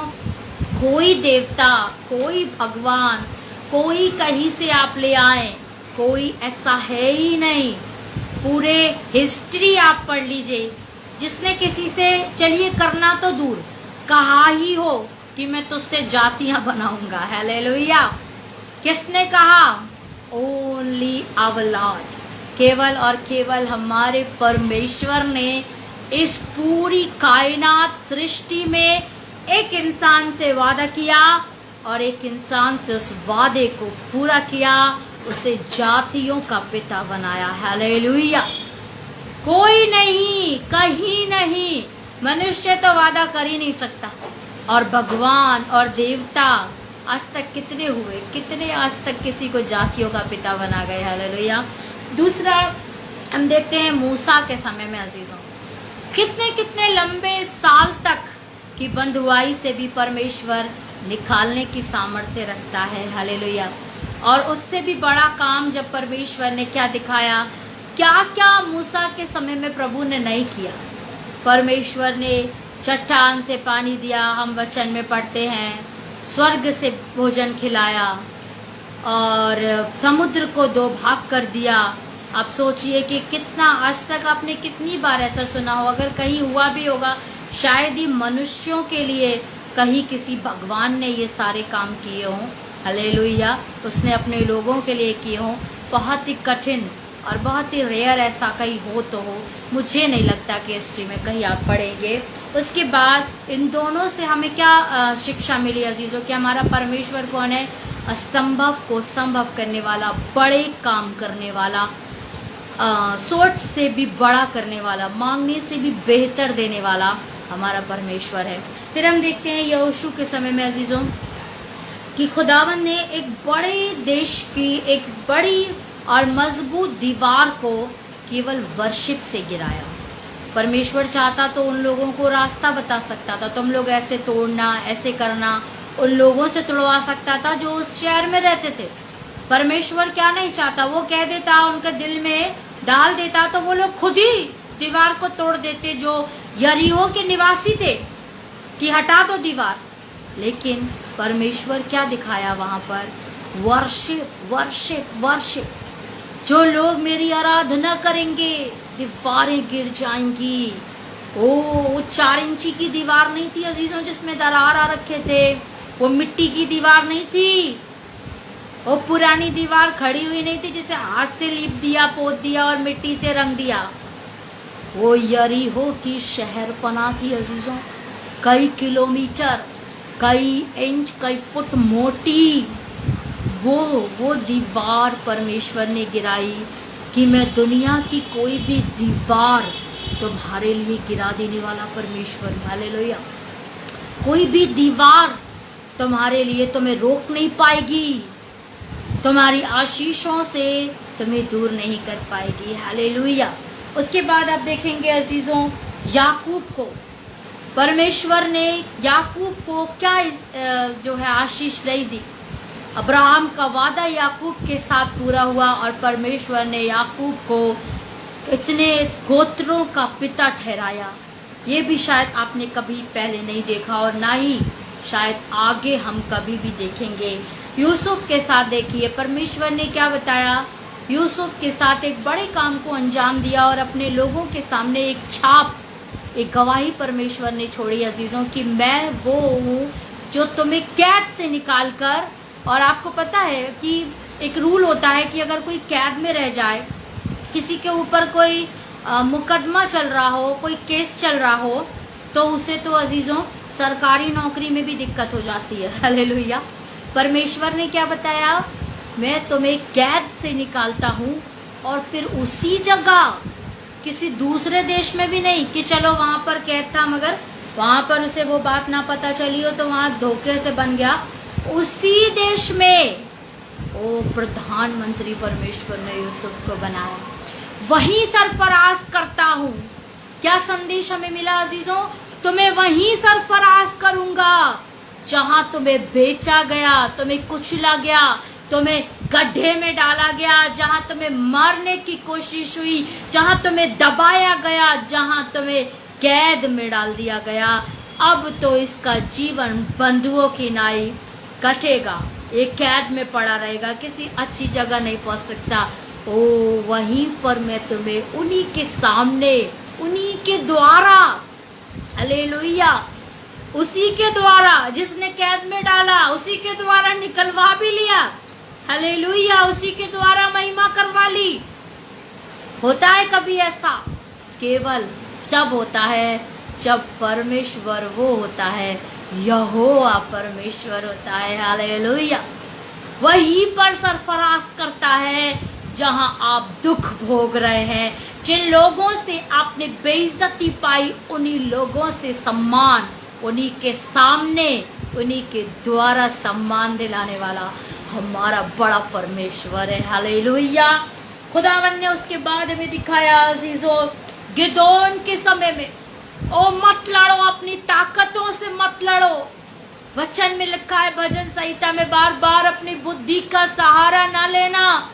कोई देवता, कोई भगवान, कोई कहीं से आप ले आए, कोई ऐसा है ही नहीं। पूरे हिस्ट्री आप पढ़ लीजिए, जिसने किसी से चलिए करना तो दूर, कहा ही हो कि मैं तुझसे जातियां बनाऊंगा। हालेलुया। किसने कहा? Only our lord. केवल और केवल हमारे परमेश्वर ने इस पूरी कायनात सृष्टि में एक इंसान से वादा किया और एक इंसान से उस वादे को पूरा किया, उसे जातियों का पिता बनाया। हालेलुया। कोई नहीं, कहीं नहीं। मनुष्य तो वादा कर ही नहीं सकता, और भगवान और देवता आज तक कितने हुए, कितने आज तक किसी को जातियों का पिता बना गए। हालेलुया। दूसरा हम देखते हैं मूसा के समय में अजीजों, कितने कितने लंबे साल तक की बंधुआई से भी परमेश्वर निकालने की सामर्थ्य रखता है। हालेलुया। और उससे भी बड़ा काम जब परमेश्वर ने क्या दिखाया, क्या क्या मूसा के समय में प्रभु ने नहीं किया। परमेश्वर ने चट्टान से पानी दिया, हम वचन में पढ़ते हैं, स्वर्ग से भोजन खिलाया और समुद्र को 2 भाग कर दिया। आप सोचिए कि कितना, आज तक आपने कितनी बार ऐसा सुना हो, अगर कहीं हुआ भी होगा शायद ही मनुष्यों के लिए कहीं किसी भगवान ने ये सारे काम किए हों। हालेलुया। उसने अपने लोगों के लिए किए हों। बहुत ही कठिन और बहुत ही रेयर ऐसा कहीं हो तो हो, मुझे नहीं लगता कि हिस्ट्री में कहीं आप पढ़ेंगे। उसके बाद इन दोनों से हमें क्या शिक्षा मिली अजीज़ों कि हमारा परमेश्वर कौन है? असंभव को संभव करने वाला, बड़े काम करने वाला, सोच से भी बड़ा करने वाला, मांगने से भी बेहतर देने वाला हमारा परमेश्वर है। फिर हम देखते हैं यहोशू के समय में अजीज़ों कि खुदावन ने एक बड़े देश की एक बड़ी और मजबूत दीवार को केवल वर्शिप से गिराया। परमेश्वर चाहता तो उन लोगों को रास्ता बता सकता था, तुम लोग ऐसे तोड़ना, ऐसे करना, उन लोगों से तोड़वा सकता था जो उस शहर में रहते थे। परमेश्वर क्या नहीं चाहता, वो कह देता, उनके दिल में डाल देता तो वो लोग खुद ही दीवार को तोड़ देते जो यरीहो के निवासी थे कि हटा दो दीवार। लेकिन परमेश्वर क्या दिखाया वहां पर? Worship, worship, worship. जो लोग मेरी आराधना करेंगे दीवारें गिर जाएंगी। वो 4 इंची की दीवार नहीं थी अजीजों जिसमें दरार आ रखे थे, वो मिट्टी की दीवार नहीं थी, वो पुरानी दीवार खड़ी हुई नहीं थी जिसे हाथ से लीप दिया, पोत दिया और मिट्टी से रंग दिया। वो यरीहो की शहरपना थी अजीजों, कई किलोमीटर, कई इंच, कई फुट मोटी, वो दीवार परमेश्वर ने गिराई कि मैं दुनिया की कोई भी दीवार तुम्हारे लिए गिरा देने वाला परमेश्वर, हालेलुया। कोई भी दीवार तुम्हारे लिए तुम्हें रोक नहीं पाएगी, तुम्हारी आशीषों से तुम्हें दूर नहीं कर पाएगी, हालेलुया। उसके बाद आप देखेंगे अजीजों, याकूब को परमेश्वर ने याकूब को क्या जो है आशीष नहीं दी। अब्राहम का वादा याकूब के साथ पूरा हुआ और परमेश्वर ने याकूब को इतने गोत्रों का पिता ठहराया। ये भी शायद आपने कभी पहले नहीं देखा और ना ही शायद आगे हम कभी भी देखेंगे। यूसुफ के साथ देखिए परमेश्वर ने क्या बताया, यूसुफ के साथ एक बड़े काम को अंजाम दिया और अपने लोगों के सामने एक छाप, एक गवाही परमेश्वर ने छोड़ी अजीजों कि मैं वो हूँ जो तुम्हें कैद से निकाल कर, और आपको पता है कि एक रूल होता है कि अगर कोई कैद में रह जाए, किसी के ऊपर कोई मुकदमा चल रहा हो, कोई केस चल रहा हो, तो उसे तो अजीजों सरकारी नौकरी में भी दिक्कत हो जाती है, हालेलुया। परमेश्वर ने क्या बताया, मैं तुम्हें कैद से निकालता हूँ और फिर उसी जगह, किसी दूसरे देश में भी नहीं कि चलो वहाँ पर कैद था मगर वहाँ पर उसे वो बात ना पता चली हो तो वहाँ धोखे से बन गया, उसी देश में ओ प्रधानमंत्री परमेश्वर ने यूसुफ को बनाया, वहीं सरफराज करता हूँ। क्या संदेश हमें मिला अजीजों, तुम्हें वहीं सरफराज करूंगा जहां तुम्हें बेचा गया, तुम्हें कुचला गया, तुम्हें गड्ढे में डाला गया, जहां तुम्हें मारने की कोशिश हुई, जहां तुम्हें दबाया गया, जहां तुम्हें कैद में डाल दिया गया। अब तो इसका जीवन बंधुओं की नाई कटेगा, ये कैद में पड़ा रहेगा, किसी अच्छी जगह नहीं पहुंच सकता। ओ वहीं पर मैं तुम्हें उन्हीं के सामने, उन्हीं के द्वारा, हालेलुया, उसी के द्वारा जिसने कैद में डाला, उसी के द्वारा निकलवा भी लिया, हालेलुया, उसी के द्वारा महिमा करवा ली। होता है कभी ऐसा? केवल जब होता है जब परमेश्वर वो होता है, यहोवा परमेश्वर होता है, हालेलुया। वहीं पर सरफराज करता है जहां आप दुख भोग रहे हैं, जिन लोगों से आपने बेइज्जती पाई, उन्हीं लोगों से सम्मान, उन्हीं के सामने, उन्हीं के द्वारा सम्मान दिलाने वाला हमारा बड़ा परमेश्वर है, हालेलुया। खुदावन ने उसके बाद में दिखाया अजीजों, गिदोन के समय में, ओ मत लड़ो, अपनी ताकतों से मत लड़ो। वचन में लिखा है, भजन संहिता में बार बार, अपनी बुद्धि का सहारा ना लेना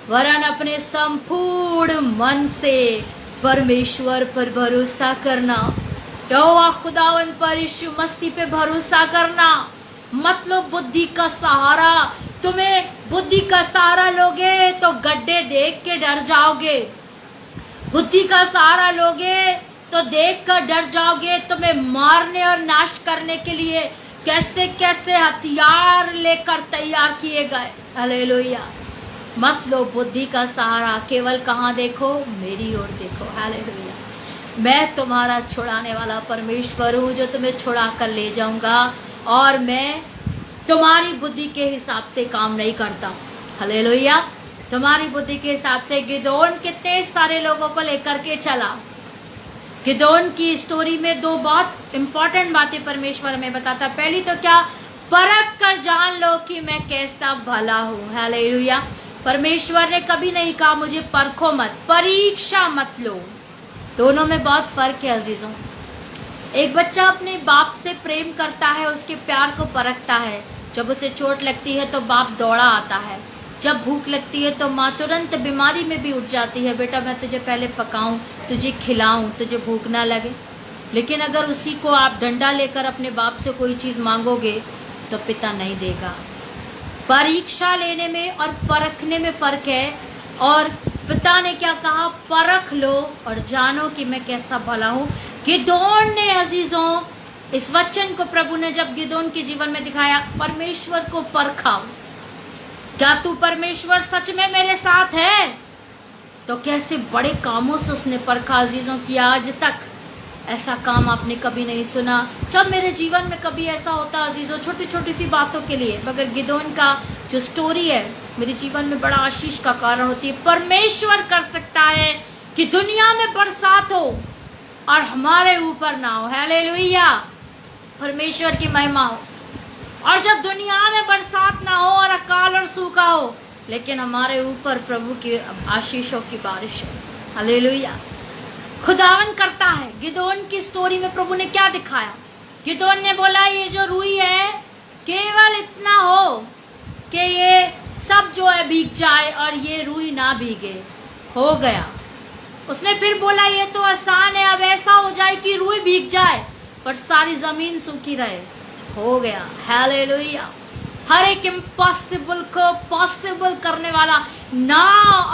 वरन अपने संपूर्ण मन से परमेश्वर पर भरोसा करना, यहोवा खुदावन पर, यीशु मसीह पे भरोसा करना। मत लो बुद्धि का सहारा। तुम्हें बुद्धि का सहारा लोगे तो गड्ढे देख के डर जाओगे, बुद्धि का सहारा लोगे तो देख कर डर जाओगे। तुम्हें मारने और नाश करने के लिए कैसे कैसे हथियार लेकर तैयार किए गए, हालेलुया। मत लो बुद्धि का सहारा, केवल कहाँ देखो, मेरी ओर देखो, हालेलुया। मैं तुम्हारा छुड़ाने वाला परमेश्वर हूँ जो तुम्हें छुड़ा कर ले जाऊंगा, और मैं तुम्हारी बुद्धि के हिसाब से काम नहीं करता, हालेलुया। तुम्हारी बुद्धि के हिसाब से गिदोन कितने सारे लोगों को लेकर के चला। गिदोन की स्टोरी में दो बहुत इंपॉर्टेंट बातें परमेश्वर हमें बताता। पहली तो क्या, परख कर जान लो कि मैं कैसा भला हूँ, हालेलुया। परमेश्वर ने कभी नहीं कहा मुझे परखो मत, परीक्षा मत लो। दोनों में बहुत फर्क है अजीजों। एक बच्चा अपने बाप से प्रेम करता है, उसके प्यार को परखता है। जब उसे चोट लगती है तो बाप दौड़ा आता है, जब भूख लगती है तो माँ तुरंत बीमारी में भी उठ जाती है, बेटा मैं तुझे पहले पकाऊं, तुझे खिलाऊं, तुझे भूख ना लगे। लेकिन अगर उसी को आप डंडा लेकर अपने बाप से कोई चीज़ मांगोगे तो पिता नहीं देगा। परीक्षा लेने में और परखने में फ़र्क है। और पिता ने क्या कहा, परख लो और जानो कि मैं कैसा भला हूँ। गिदोन ने अजीजों, इस वचन को प्रभु ने जब गिदोन के जीवन में दिखाया, परमेश्वर को परखा, क्या तू परमेश्वर सच में मेरे साथ है? तो कैसे बड़े कामों से उसने परखा अजीजों की आज तक ऐसा काम आपने कभी नहीं सुना। जब मेरे जीवन में कभी ऐसा होता अजीजों, छोटी छोटी सी बातों के लिए, मगर गिदोन का जो स्टोरी है मेरे जीवन में बड़ा आशीष का कारण होती है। परमेश्वर कर सकता है कि दुनिया में बरसात हो और हमारे ऊपर ना हो। हालेलुया, परमेश्वर की महिमा हो। और जब दुनिया में बरसात ना हो और अकाल और सूखा हो, लेकिन हमारे ऊपर प्रभु की आशीषों की बारिश है। हालेलुया, खुदावन करता है। गिदोन की स्टोरी में प्रभु ने क्या दिखाया? गिदोन ने बोला ये जो रुई है केवल इतना हो कि ये सब जो है भीग जाए और ये रुई ना भीगे। हो गया। उसने फिर बोला ये तो आसान है, अब ऐसा हो जाए कि रुई भीग जाए पर सारी जमीन सूखी रहे। हो गया। हालेलुया। हर एक इम्पॉसिबल को पॉसिबल करने वाला ना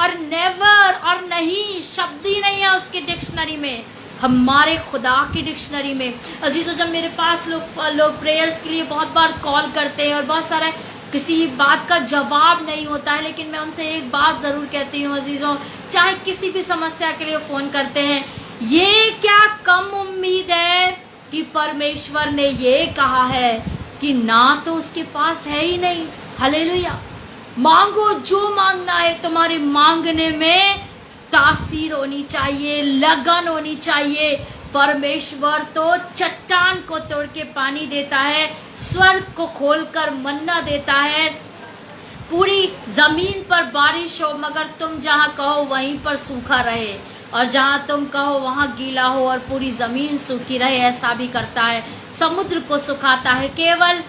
और नेवर और नहीं शब्द ही नहीं है उसकी डिक्शनरी में, हमारे खुदा की डिक्शनरी में। अजीजों, जब मेरे पास लोग प्रेयर्स के लिए बहुत बार कॉल करते हैं और बहुत सारे किसी बात का जवाब नहीं होता है, लेकिन मैं उनसे एक बात जरूर कहती हूँ अजीजों, चाहे किसी भी समस्या के लिए फोन करते हैं, ये क्या कम उम्मीद है कि परमेश्वर ने ये कहा है कि ना तो उसके पास है ही नहीं। हालेलुया। मांगो जो मांगना है, तुम्हारे मांगने में तासीर होनी चाहिए, लगन होनी चाहिए। परमेश्वर तो चट्टान को तोड़ के पानी देता है, स्वर्ग को खोलकर मन्ना देता है, पूरी जमीन पर बारिश हो मगर तुम जहाँ कहो वहीं पर सूखा रहे, और जहाँ तुम कहो वहाँ गीला हो और पूरी जमीन सूखी रहे, ऐसा भी करता है। समुद्र को सुखाता है। केवल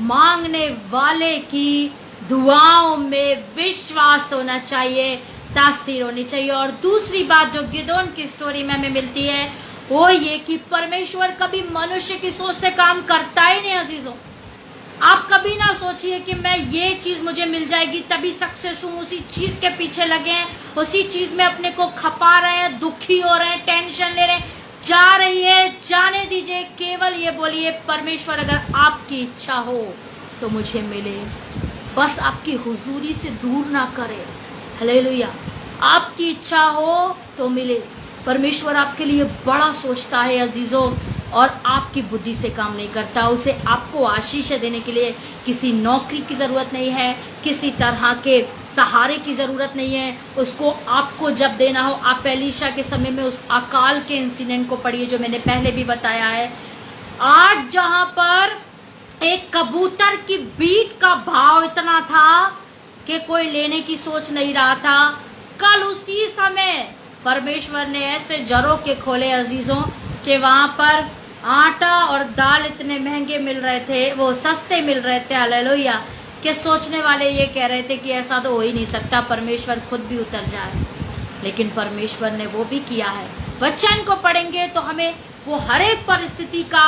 मांगने वाले की दुआओं में विश्वास होना चाहिए, तासीर होनी चाहिए। और दूसरी बात जो गिदोन की स्टोरी में हमें मिलती है वो ये कि परमेश्वर कभी मनुष्य की सोच से काम करता ही नहीं। अजीजों, आप कभी ना सोचिए कि मैं ये चीज मुझे मिल जाएगी तभी सक्सेस हूँ, उसी चीज के पीछे लगे हैं, उसी चीज में अपने को खपा रहे हैं, दुखी हो रहे हैं, टेंशन ले रहे हैं। जा रही है, जाने दीजिए। केवल ये बोलिए परमेश्वर अगर आपकी इच्छा हो तो मुझे मिले, बस आपकी हुजूरी से दूर ना करे। हालेलुया। आपकी इच्छा हो तो मिले। परमेश्वर आपके लिए बड़ा सोचता है अजीजों, और आपकी बुद्धि से काम नहीं करता। उसे आपको आशीष देने के लिए किसी नौकरी की ज़रूरत नहीं है, किसी तरह के सहारे की ज़रूरत नहीं है। उसको आपको जब देना हो, आप एलीशा के समय में उस अकाल के इंसिडेंट को पढ़िए जो मैंने पहले भी बताया है। आज जहाँ पर एक कबूतर की बीट का भाव इतना था कि कोई लेने की सोच नहीं रहा था, कल उसी समय परमेश्वर ने ऐसे जरों के खोले अजीजों कि वहाँ पर आटा और दाल इतने महंगे मिल रहे थे, वो सस्ते मिल रहे थे। हालेलुया। कि सोचने वाले ये कह रहे थे कि ऐसा तो हो ही नहीं सकता, परमेश्वर खुद भी उतर जाए। लेकिन परमेश्वर ने वो भी किया है। वचन को पढ़ेंगे तो हमें वो हर एक परिस्थिति का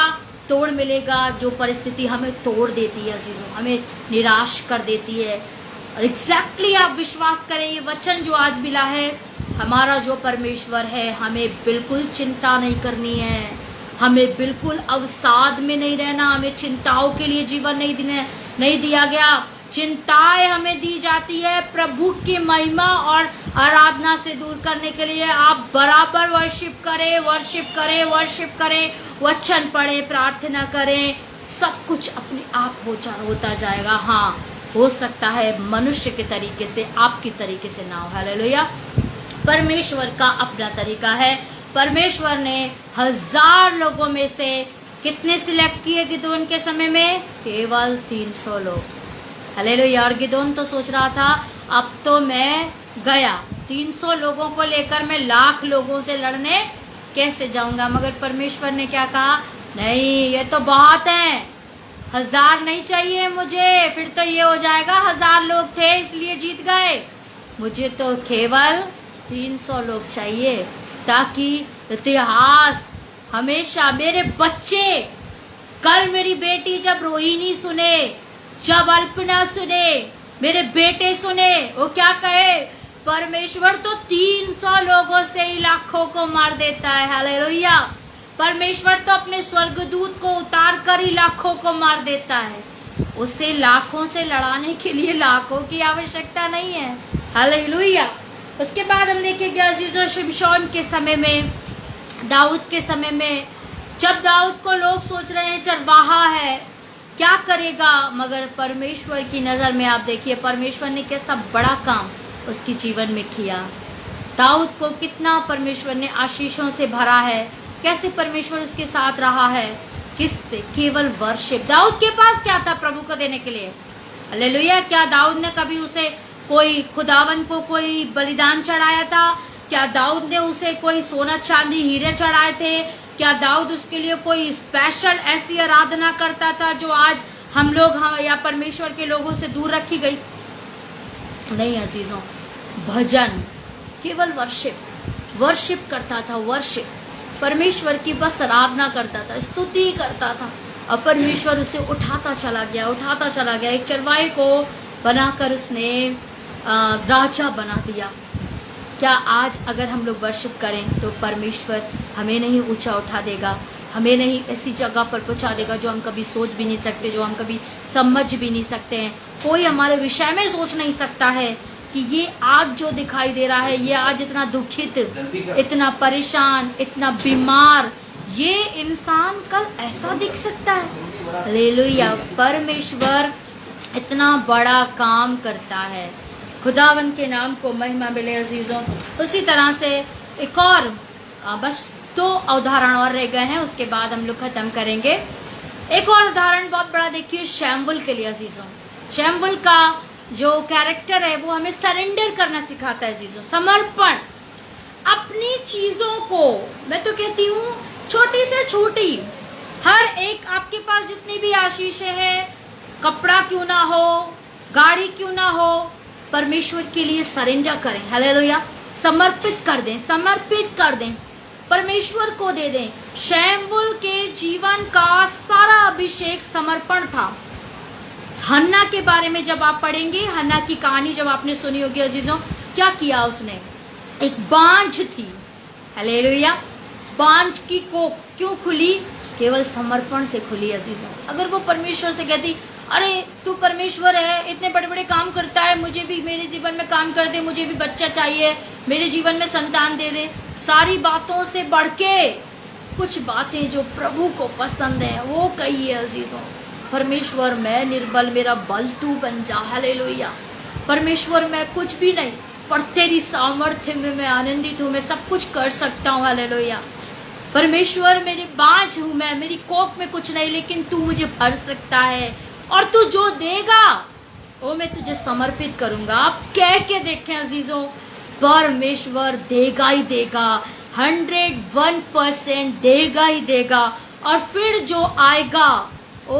तोड़ मिलेगा, जो परिस्थिति हमें तोड़ देती है अजीजों, हमें निराश कर देती है। और एग्जैक्टली आप विश्वास करें, ये वचन जो आज मिला है, हमारा जो परमेश्वर है, हमें बिल्कुल चिंता नहीं करनी है, हमें बिल्कुल अवसाद में नहीं रहना, हमें चिंताओं के लिए जीवन नहीं दिया गया। चिंताएं हमें दी जाती है प्रभु की महिमा और आराधना से दूर करने के लिए। आप बराबर वर्शिप करें, वचन पढ़ें, प्रार्थना करें, सब कुछ अपने आप होता जाएगा। हाँ, हो सकता है मनुष्य के तरीके से, आपकी तरीके से ना हो। हालेलुया। परमेश्वर का अपना तरीका है। परमेश्वर ने 1000 लोगों में से कितने सिलेक्ट किए गिदोन के समय में? केवल 300 लोग। हालेलुया। और गिदोन तो सोच रहा था अब तो मैं गया, 300 लोगों को लेकर मैं लाख लोगों से लड़ने कैसे जाऊंगा। मगर परमेश्वर ने क्या कहा? नहीं, ये तो बहुत हैं, 1000 नहीं चाहिए मुझे, फिर तो ये हो जाएगा 1000 लोग थे इसलिए जीत गए। मुझे तो केवल 300 लोग चाहिए, ताकि इतिहास हमेशा मेरे बच्चे, कल मेरी बेटी जब रोहिणी सुने, जब अल्पना सुने, मेरे बेटे सुने, वो क्या कहे? परमेश्वर तो 300 लोगों से ही लाखों को मार देता है। हालेलुया। परमेश्वर तो अपने स्वर्गदूत को उतार कर ही लाखों को मार देता है। उसे लाखों से लड़ाने के लिए लाखों की आवश्यकता नहीं है। हालेलुया। उसके बाद हम देखेंगे अजीजों, शिमशोन के समय में, दाऊद के समय में जब दाऊद को लोग सोच रहे हैं चरवाहा है, क्या करेगा, मगर परमेश्वर की नज़र में आप देखिए परमेश्वर ने कैसा बड़ा काम उसके जीवन में किया। दाऊद को कितना परमेश्वर ने आशीषों से भरा है, कैसे परमेश्वर उसके साथ रहा है, किससे? केवल वर्शिप। दाऊद के पास क्या था प्रभु को देने के लिए? हालेलुया। क्या दाऊद ने कभी उसे कोई खुदावन को कोई बलिदान चढ़ाया था? क्या दाऊद ने उसे कोई सोना चांदी हीरे चढ़ाए थे? क्या दाऊद उसके लिए कोई स्पेशल ऐसी आराधना करता था जो आज हम लोग या परमेश्वर के लोगों से दूर रखी गई? नहीं अजीजों, भजन, केवल वर्शिप करता था। वर्शिप, परमेश्वर की बस आराधना करता था, स्तुति करता था, और परमेश्वर उसे उठाता चला गया। एक चरवाहे को बनाकर उसने राजा बना दिया। क्या आज अगर हम लोग वर्शिप करें तो परमेश्वर हमें नहीं ऊंचा उठा देगा, हमें नहीं ऐसी जगह पर पहुंचा देगा जो हम कभी सोच भी नहीं सकते, जो हम कभी समझ भी नहीं सकते हैं। कोई हमारे विषय में सोच नहीं सकता है कि ये आज जो दिखाई दे रहा है, ये आज इतना दुखित, इतना परेशान, इतना बीमार, ये इंसान कल ऐसा दिख सकता है। हालेलुया। परमेश्वर इतना बड़ा काम करता है। खुदावन के नाम को महिमा मिले अजीजों। उसी तरह से एक और बस 2 उदाहरण और रह गए हैं, उसके बाद हम लोग खत्म करेंगे। एक और उदाहरण बहुत बड़ा देखिए शैमुएल के लिए अजीजों। शैमुएल का जो कैरेक्टर है वो हमें सरेंडर करना सिखाता है अजीजों, समर्पण। अपनी चीजों को, मैं तो कहती हूँ छोटी से छोटी, हर एक आपके पास जितनी भी आशीषें हैं, कपड़ा क्यों ना हो, गाड़ी क्यों ना हो, परमेश्वर के लिए सरेंडर करें। हालेलुया। समर्पित कर दें, परमेश्वर को दे दें। शैमुएल के जीवन का सारा अभिषेक समर्पण था। हन्ना के बारे में जब आप पढ़ेंगे, हन्ना की कहानी जब आपने सुनी होगी अजीजों, क्या किया उसने? एक बांझ थी, हालेलुया, बांझ की कोख क्यों खुली? केवल समर्पण से खुली अजीजों। अगर वो परमेश्वर से कहती, अरे तू परमेश्वर है, इतने बड़े बड़े काम करता है, मुझे भी मेरे जीवन में काम कर दे, मुझे भी बच्चा चाहिए, मेरे जीवन में संतान दे दे, सारी बातों से बढ़ के कुछ बातें जो प्रभु को पसंद है वो कहिए अजीजों। परमेश्वर मैं निर्बल, मेरा बल तू बन जा। हालेलुया। परमेश्वर मैं कुछ भी नहीं, पर तेरी सामर्थ्य में मैं आनंदित हूँ, मैं सब कुछ कर सकता हूँ। हालेलुया। परमेश्वर मेरी बांझ हूँ मैं, मेरी कोख में कुछ नहीं, लेकिन तू मुझे भर सकता है, और तू जो देगा वो मैं तुझे समर्पित करूंगा। आप कह के देखें अजीजों, परमेश्वर देगा ही देगा, 101% देगा ही देगा। और फिर जो आएगा, ओ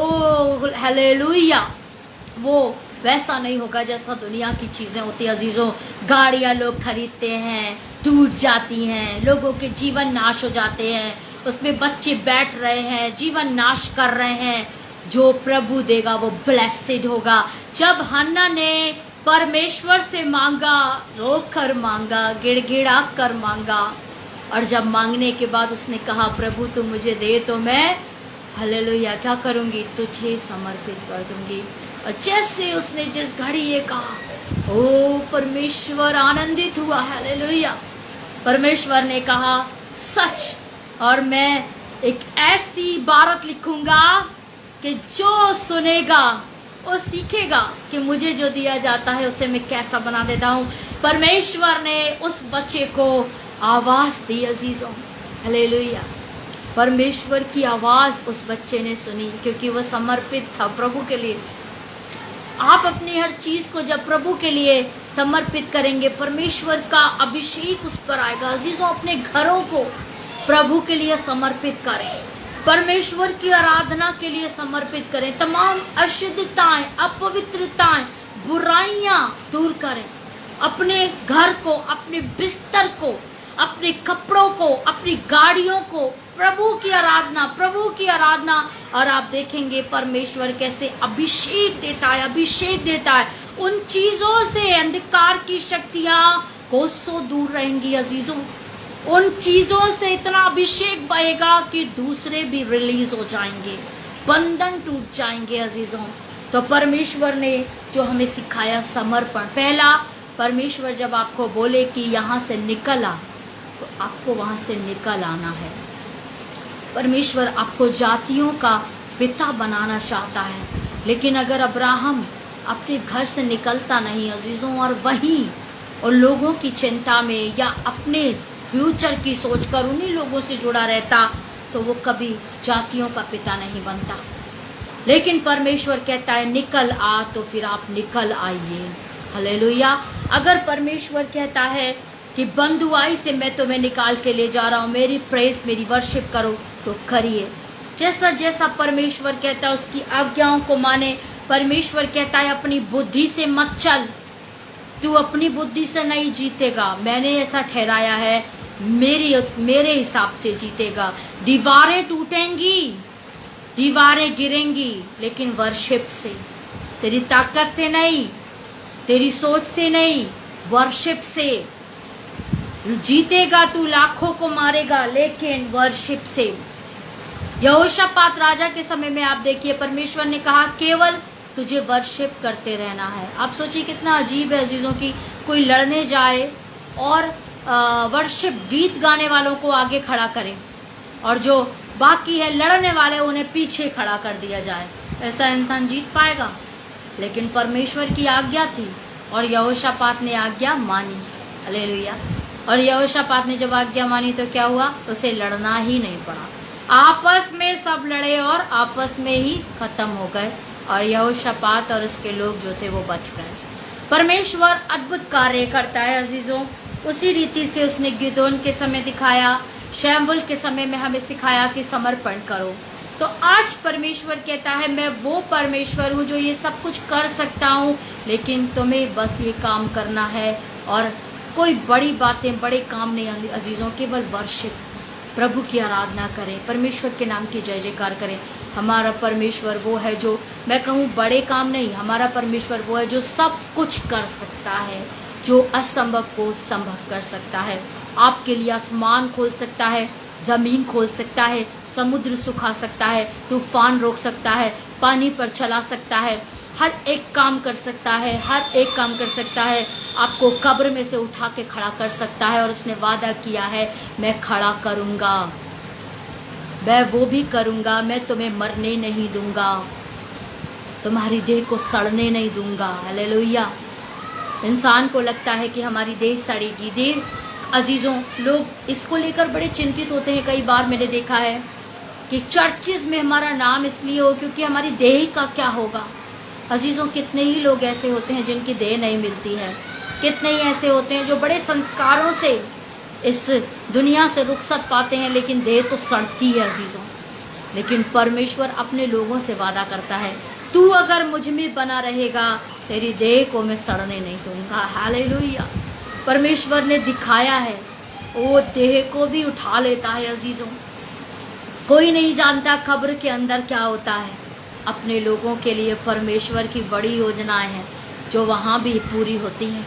हालेलुया, वो वैसा नहीं होगा जैसा दुनिया की चीजें होती है अजीजों। गाड़ियां लोग खरीदते हैं, टूट जाती हैं, लोगों के जीवन नाश हो जाते हैं, उसमें बच्चे बैठ रहे हैं, जीवन नाश कर रहे हैं। जो प्रभु देगा वो ब्लेसेड होगा। जब हन्ना ने परमेश्वर से मांगा, रो कर मांगा, गिड़गिड़ा कर मांगा, और जब मांगने के बाद उसने कहा प्रभु तू मुझे दे तो मैं हालेलुया क्या करूंगी? तुझे समर्पित कर दूंगी। और जैसे उसने जिस घड़ी ये कहा, ओ परमेश्वर आनंदित हुआ। हालेलुया। परमेश्वर ने कहा सच, और मैं एक ऐसी इबारत लिखूंगा कि जो सुनेगा वो सीखेगा कि मुझे जो दिया जाता है उसे मैं कैसा बना देता हूँ। परमेश्वर ने उस बच्चे को आवाज दी अजीजों। हालेलुया। परमेश्वर की आवाज उस बच्चे ने सुनी, क्योंकि वह समर्पित था प्रभु के लिए। आप अपनी हर चीज को जब प्रभु के लिए समर्पित करेंगे, परमेश्वर का अभिषेक उस पर आएगा। अजीजों, अपने घरों को प्रभु के लिए समर्पित करें, परमेश्वर की आराधना के लिए समर्पित करें। तमाम अशुद्धताएं, अपवित्रताएं, बुराइयां दूर करें। अपने घर को, अपने बिस्तर को, अपने कपड़ों को, अपनी गाड़ियों को प्रभु की आराधना। और आप देखेंगे परमेश्वर कैसे अभिषेक देता है। उन चीजों से अंधकार की शक्तियां कोसों दूर रहेंगी अजीजों। उन चीजों से इतना अभिषेक बहेगा कि दूसरे भी रिलीज हो जाएंगे, बंधन टूट जाएंगे अजीजों। तो परमेश्वर ने जो हमें सिखाया समर्पण। पहला, परमेश्वर जब आपको बोले कि यहाँ से निकल आ, तो आपको वहां से निकल आना है। परमेश्वर आपको जातियों का पिता बनाना चाहता है। लेकिन अगर अब्राहम अपने घर से निकलता नहीं अजीज़ों, और वहीं और लोगों की चिंता में या अपने फ्यूचर की सोचकर उन्हीं लोगों से जुड़ा रहता, तो वो कभी जातियों का पिता नहीं बनता। लेकिन परमेश्वर कहता है निकल आ, तो फिर आप निकल आइए। हालेलुया। अगर परमेश्वर कहता है कि बंधुआई से मैं तुम्हें निकाल के ले जा रहा हूँ, मेरी प्रेस मेरी वर्शिप करो, तो करिए। जैसा जैसा परमेश्वर कहता है उसकी आज्ञाओं को माने। परमेश्वर कहता है अपनी बुद्धि से मत चल, तू अपनी बुद्धि से नहीं जीतेगा, मैंने ऐसा ठहराया है, मेरे हिसाब से जीतेगा। दीवारें टूटेंगी, दीवारें गिरेंगी, लेकिन वर्शिप से, तेरी ताकत से नहीं, तेरी सोच से नहीं, वर्शिप से जीतेगा। तू लाखों को मारेगा, लेकिन वर्शिप से। यहोशापात राजा के समय में आप देखिए परमेश्वर ने कहा केवल तुझे वर्शिप करते रहना है। आप सोचिए कितना अजीब है अजीजों की कोई लड़ने जाए और वर्शिप गीत गाने वालों को आगे खड़ा करे और जो बाकी है लड़ने वाले उन्हें पीछे खड़ा कर दिया जाए। ऐसा इंसान जीत पाएगा? लेकिन परमेश्वर की आज्ञा थी और यहोशापात ने आज्ञा मानी। हालेलुया। और यहोशापात ने जब आज्ञा मानी तो क्या हुआ? उसे लड़ना ही नहीं पड़ा। आपस में सब लड़े और आपस में ही खत्म हो गए और यहोशापात और उसके लोग जो थे वो बच गए। परमेश्वर अद्भुत कार्य करता है अजीजों। उसी रीति से उसने गिदोन के समय दिखाया, शमूएल के समय में हमें सिखाया कि समर्पण करो। तो आज परमेश्वर कहता है मैं वो परमेश्वर हूँ जो ये सब कुछ कर सकता हूँ, लेकिन तुम्हें बस ये काम करना है। और कोई बड़ी बातें बड़े काम नहीं आती अजीज़ों, केवल वर्शिप, प्रभु की आराधना करें, परमेश्वर के नाम की जय जयकार करें। हमारा परमेश्वर वो है जो, मैं कहूँ बड़े काम नहीं, हमारा परमेश्वर वो है जो सब कुछ कर सकता है, जो असंभव को संभव कर सकता है। आपके लिए आसमान खोल सकता है, ज़मीन खोल सकता है, समुद्र सुखा सकता है, तूफान रोक सकता है, पानी पर चला सकता है, हर एक काम कर सकता है, हर एक काम कर सकता है। आपको कब्र में से उठा के खड़ा कर सकता है और उसने वादा किया है मैं खड़ा करूँगा, मैं वो भी करूँगा, मैं तुम्हें मरने नहीं दूँगा, तुम्हारी देह को सड़ने नहीं दूँगा। हालेलुया। इंसान को लगता है कि हमारी देह सड़ेगी। देह अजीज़ों, लोग इसको लेकर बड़े चिंतित होते हैं। कई बार मैंने देखा है कि चर्चिज़ में हमारा नाम इसलिए हो क्योंकि हमारी देह का क्या होगा। अजीज़ों, कितने ही लोग ऐसे होते हैं जिनकी देह नहीं मिलती है, कितने ही ऐसे होते हैं जो बड़े संस्कारों से इस दुनिया से रुखसत पाते हैं, लेकिन देह तो सड़ती है अजीज़ों। लेकिन परमेश्वर अपने लोगों से वादा करता है तू अगर मुझ में बना रहेगा तेरी देह को मैं सड़ने नहीं दूंगा। हालेलुया। परमेश्वर ने दिखाया है, वो देह को भी उठा लेता है अजीज़ों। कोई नहीं जानता कब्र के अंदर क्या होता है। अपने लोगों के लिए परमेश्वर की बड़ी योजनाएं हैं जो वहाँ भी पूरी होती हैं।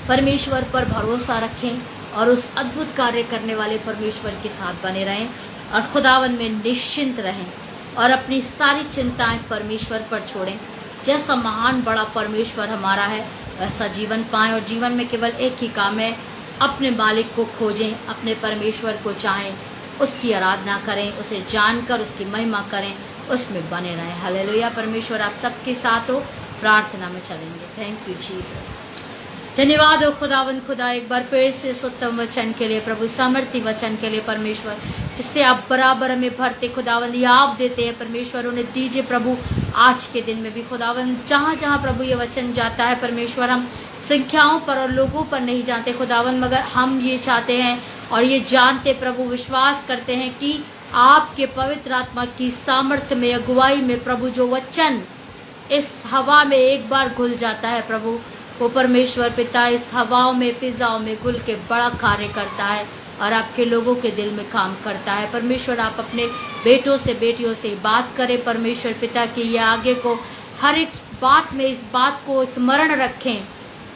परमेश्वर पर भरोसा रखें और उस अद्भुत कार्य करने वाले परमेश्वर के साथ बने रहें और खुदावन में निश्चिंत रहें और अपनी सारी चिंताएं परमेश्वर पर छोड़ें। जैसा महान बड़ा परमेश्वर हमारा है वैसा जीवन पाएं और जीवन में केवल एक ही काम है, अपने मालिक को खोजें, अपने परमेश्वर को चाहें, उसकी आराधना करें, उसे जानकर उसकी महिमा करें, उसमें बने रहें। हालेलुया। परमेश्वर आप सबके साथ हो। प्रार्थना में चलेंगे। Thank you Jesus. धन्यवाद हो खुदावंद खुदा एक बार फिर से इस उत्तम वचन के लिए, प्रभु सामर्थ्य वचन के लिए परमेश्वर, जिससे आप बराबर हमें भरते खुदावंद याद देते हैं परमेश्वर, उन्हें दीजिए प्रभु। आज के दिन में भी खुदावंद जहाँ जहाँ प्रभु ये वचन जाता है परमेश्वर, हम संख्याओं पर और लोगों पर नहीं जानते खुदावंद, मगर हम ये चाहते हैं और ये जानते प्रभु, विश्वास करते हैं कि आपके पवित्र आत्मा की सामर्थ्य में, अगुवाई में प्रभु जो वचन इस हवा में एक बार घुल जाता है प्रभु, वो परमेश्वर पिता इस हवाओं में, फिजाओं में घुल के बड़ा कार्य करता है और आपके लोगों के दिल में काम करता है। परमेश्वर आप अपने बेटों से बेटियों से बात करें परमेश्वर पिता की, ये आगे को हर एक बात में इस बात को स्मरण रखें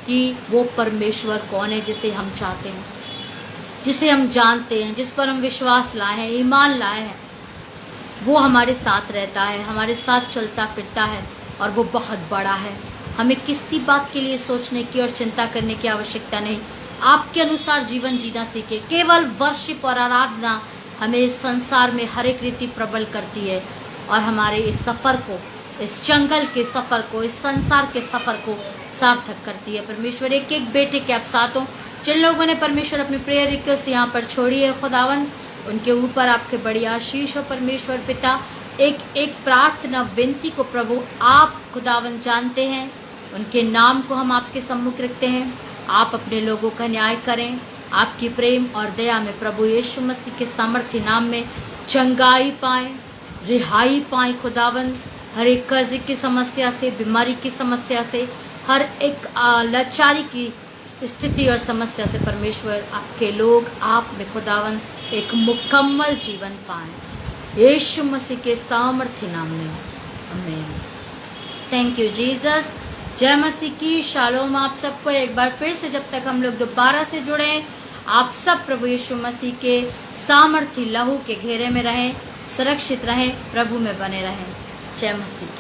कि वो परमेश्वर कौन है जिसे हम चाहते हैं, जिसे हम जानते हैं, जिस पर हम विश्वास लाए हैं, ईमान लाए हैं। वो हमारे साथ रहता है, हमारे साथ चलता फिरता है और वो बहुत बड़ा है। हमें किसी बात के लिए सोचने की और चिंता करने की आवश्यकता नहीं। आपके अनुसार जीवन जीना सीखे, केवल वर्शिप और आराधना हमें इस संसार में हर एक रीति प्रबल करती है और हमारे इस सफ़र को, इस जंगल के सफ़र को, इस संसार के सफ़र को सार्थक करती है। परमेश्वर एक एक बेटे के आप साथ हो, जिन लोगों ने परमेश्वर अपनी प्रेयर रिक्वेस्ट यहाँ पर छोड़ी है खुदावन, उनके ऊपर आपके बड़ी आशीष हो परमेश्वर पिता। एक एक प्रार्थना विनती को प्रभु आप खुदावन जानते हैं, उनके नाम को हम आपके सम्मुख रखते हैं। आप अपने लोगों का न्याय करें, आपकी प्रेम और दया में प्रभु यीशु मसीह के सामर्थ्य नाम में चंगाई पाएँ, रिहाई पाएँ खुदावन, हर एक कर्ज की समस्या से, बीमारी की समस्या से, हर एक लाचारी की स्थिति और समस्या से परमेश्वर आपके लोग आप में खुदावन एक मुकम्मल जीवन पाएं यीशु मसीह के सामर्थ्य नाम में, आमीन। Thank you Jesus. जय मसीह की। शालोम आप सबको एक बार फिर से, जब तक हम लोग दोबारा से जुड़े, आप सब प्रभु यीशु मसीह के सामर्थ्य लहू के घेरे में रहें, सुरक्षित रहें, प्रभु में बने रहें। जय मसीह।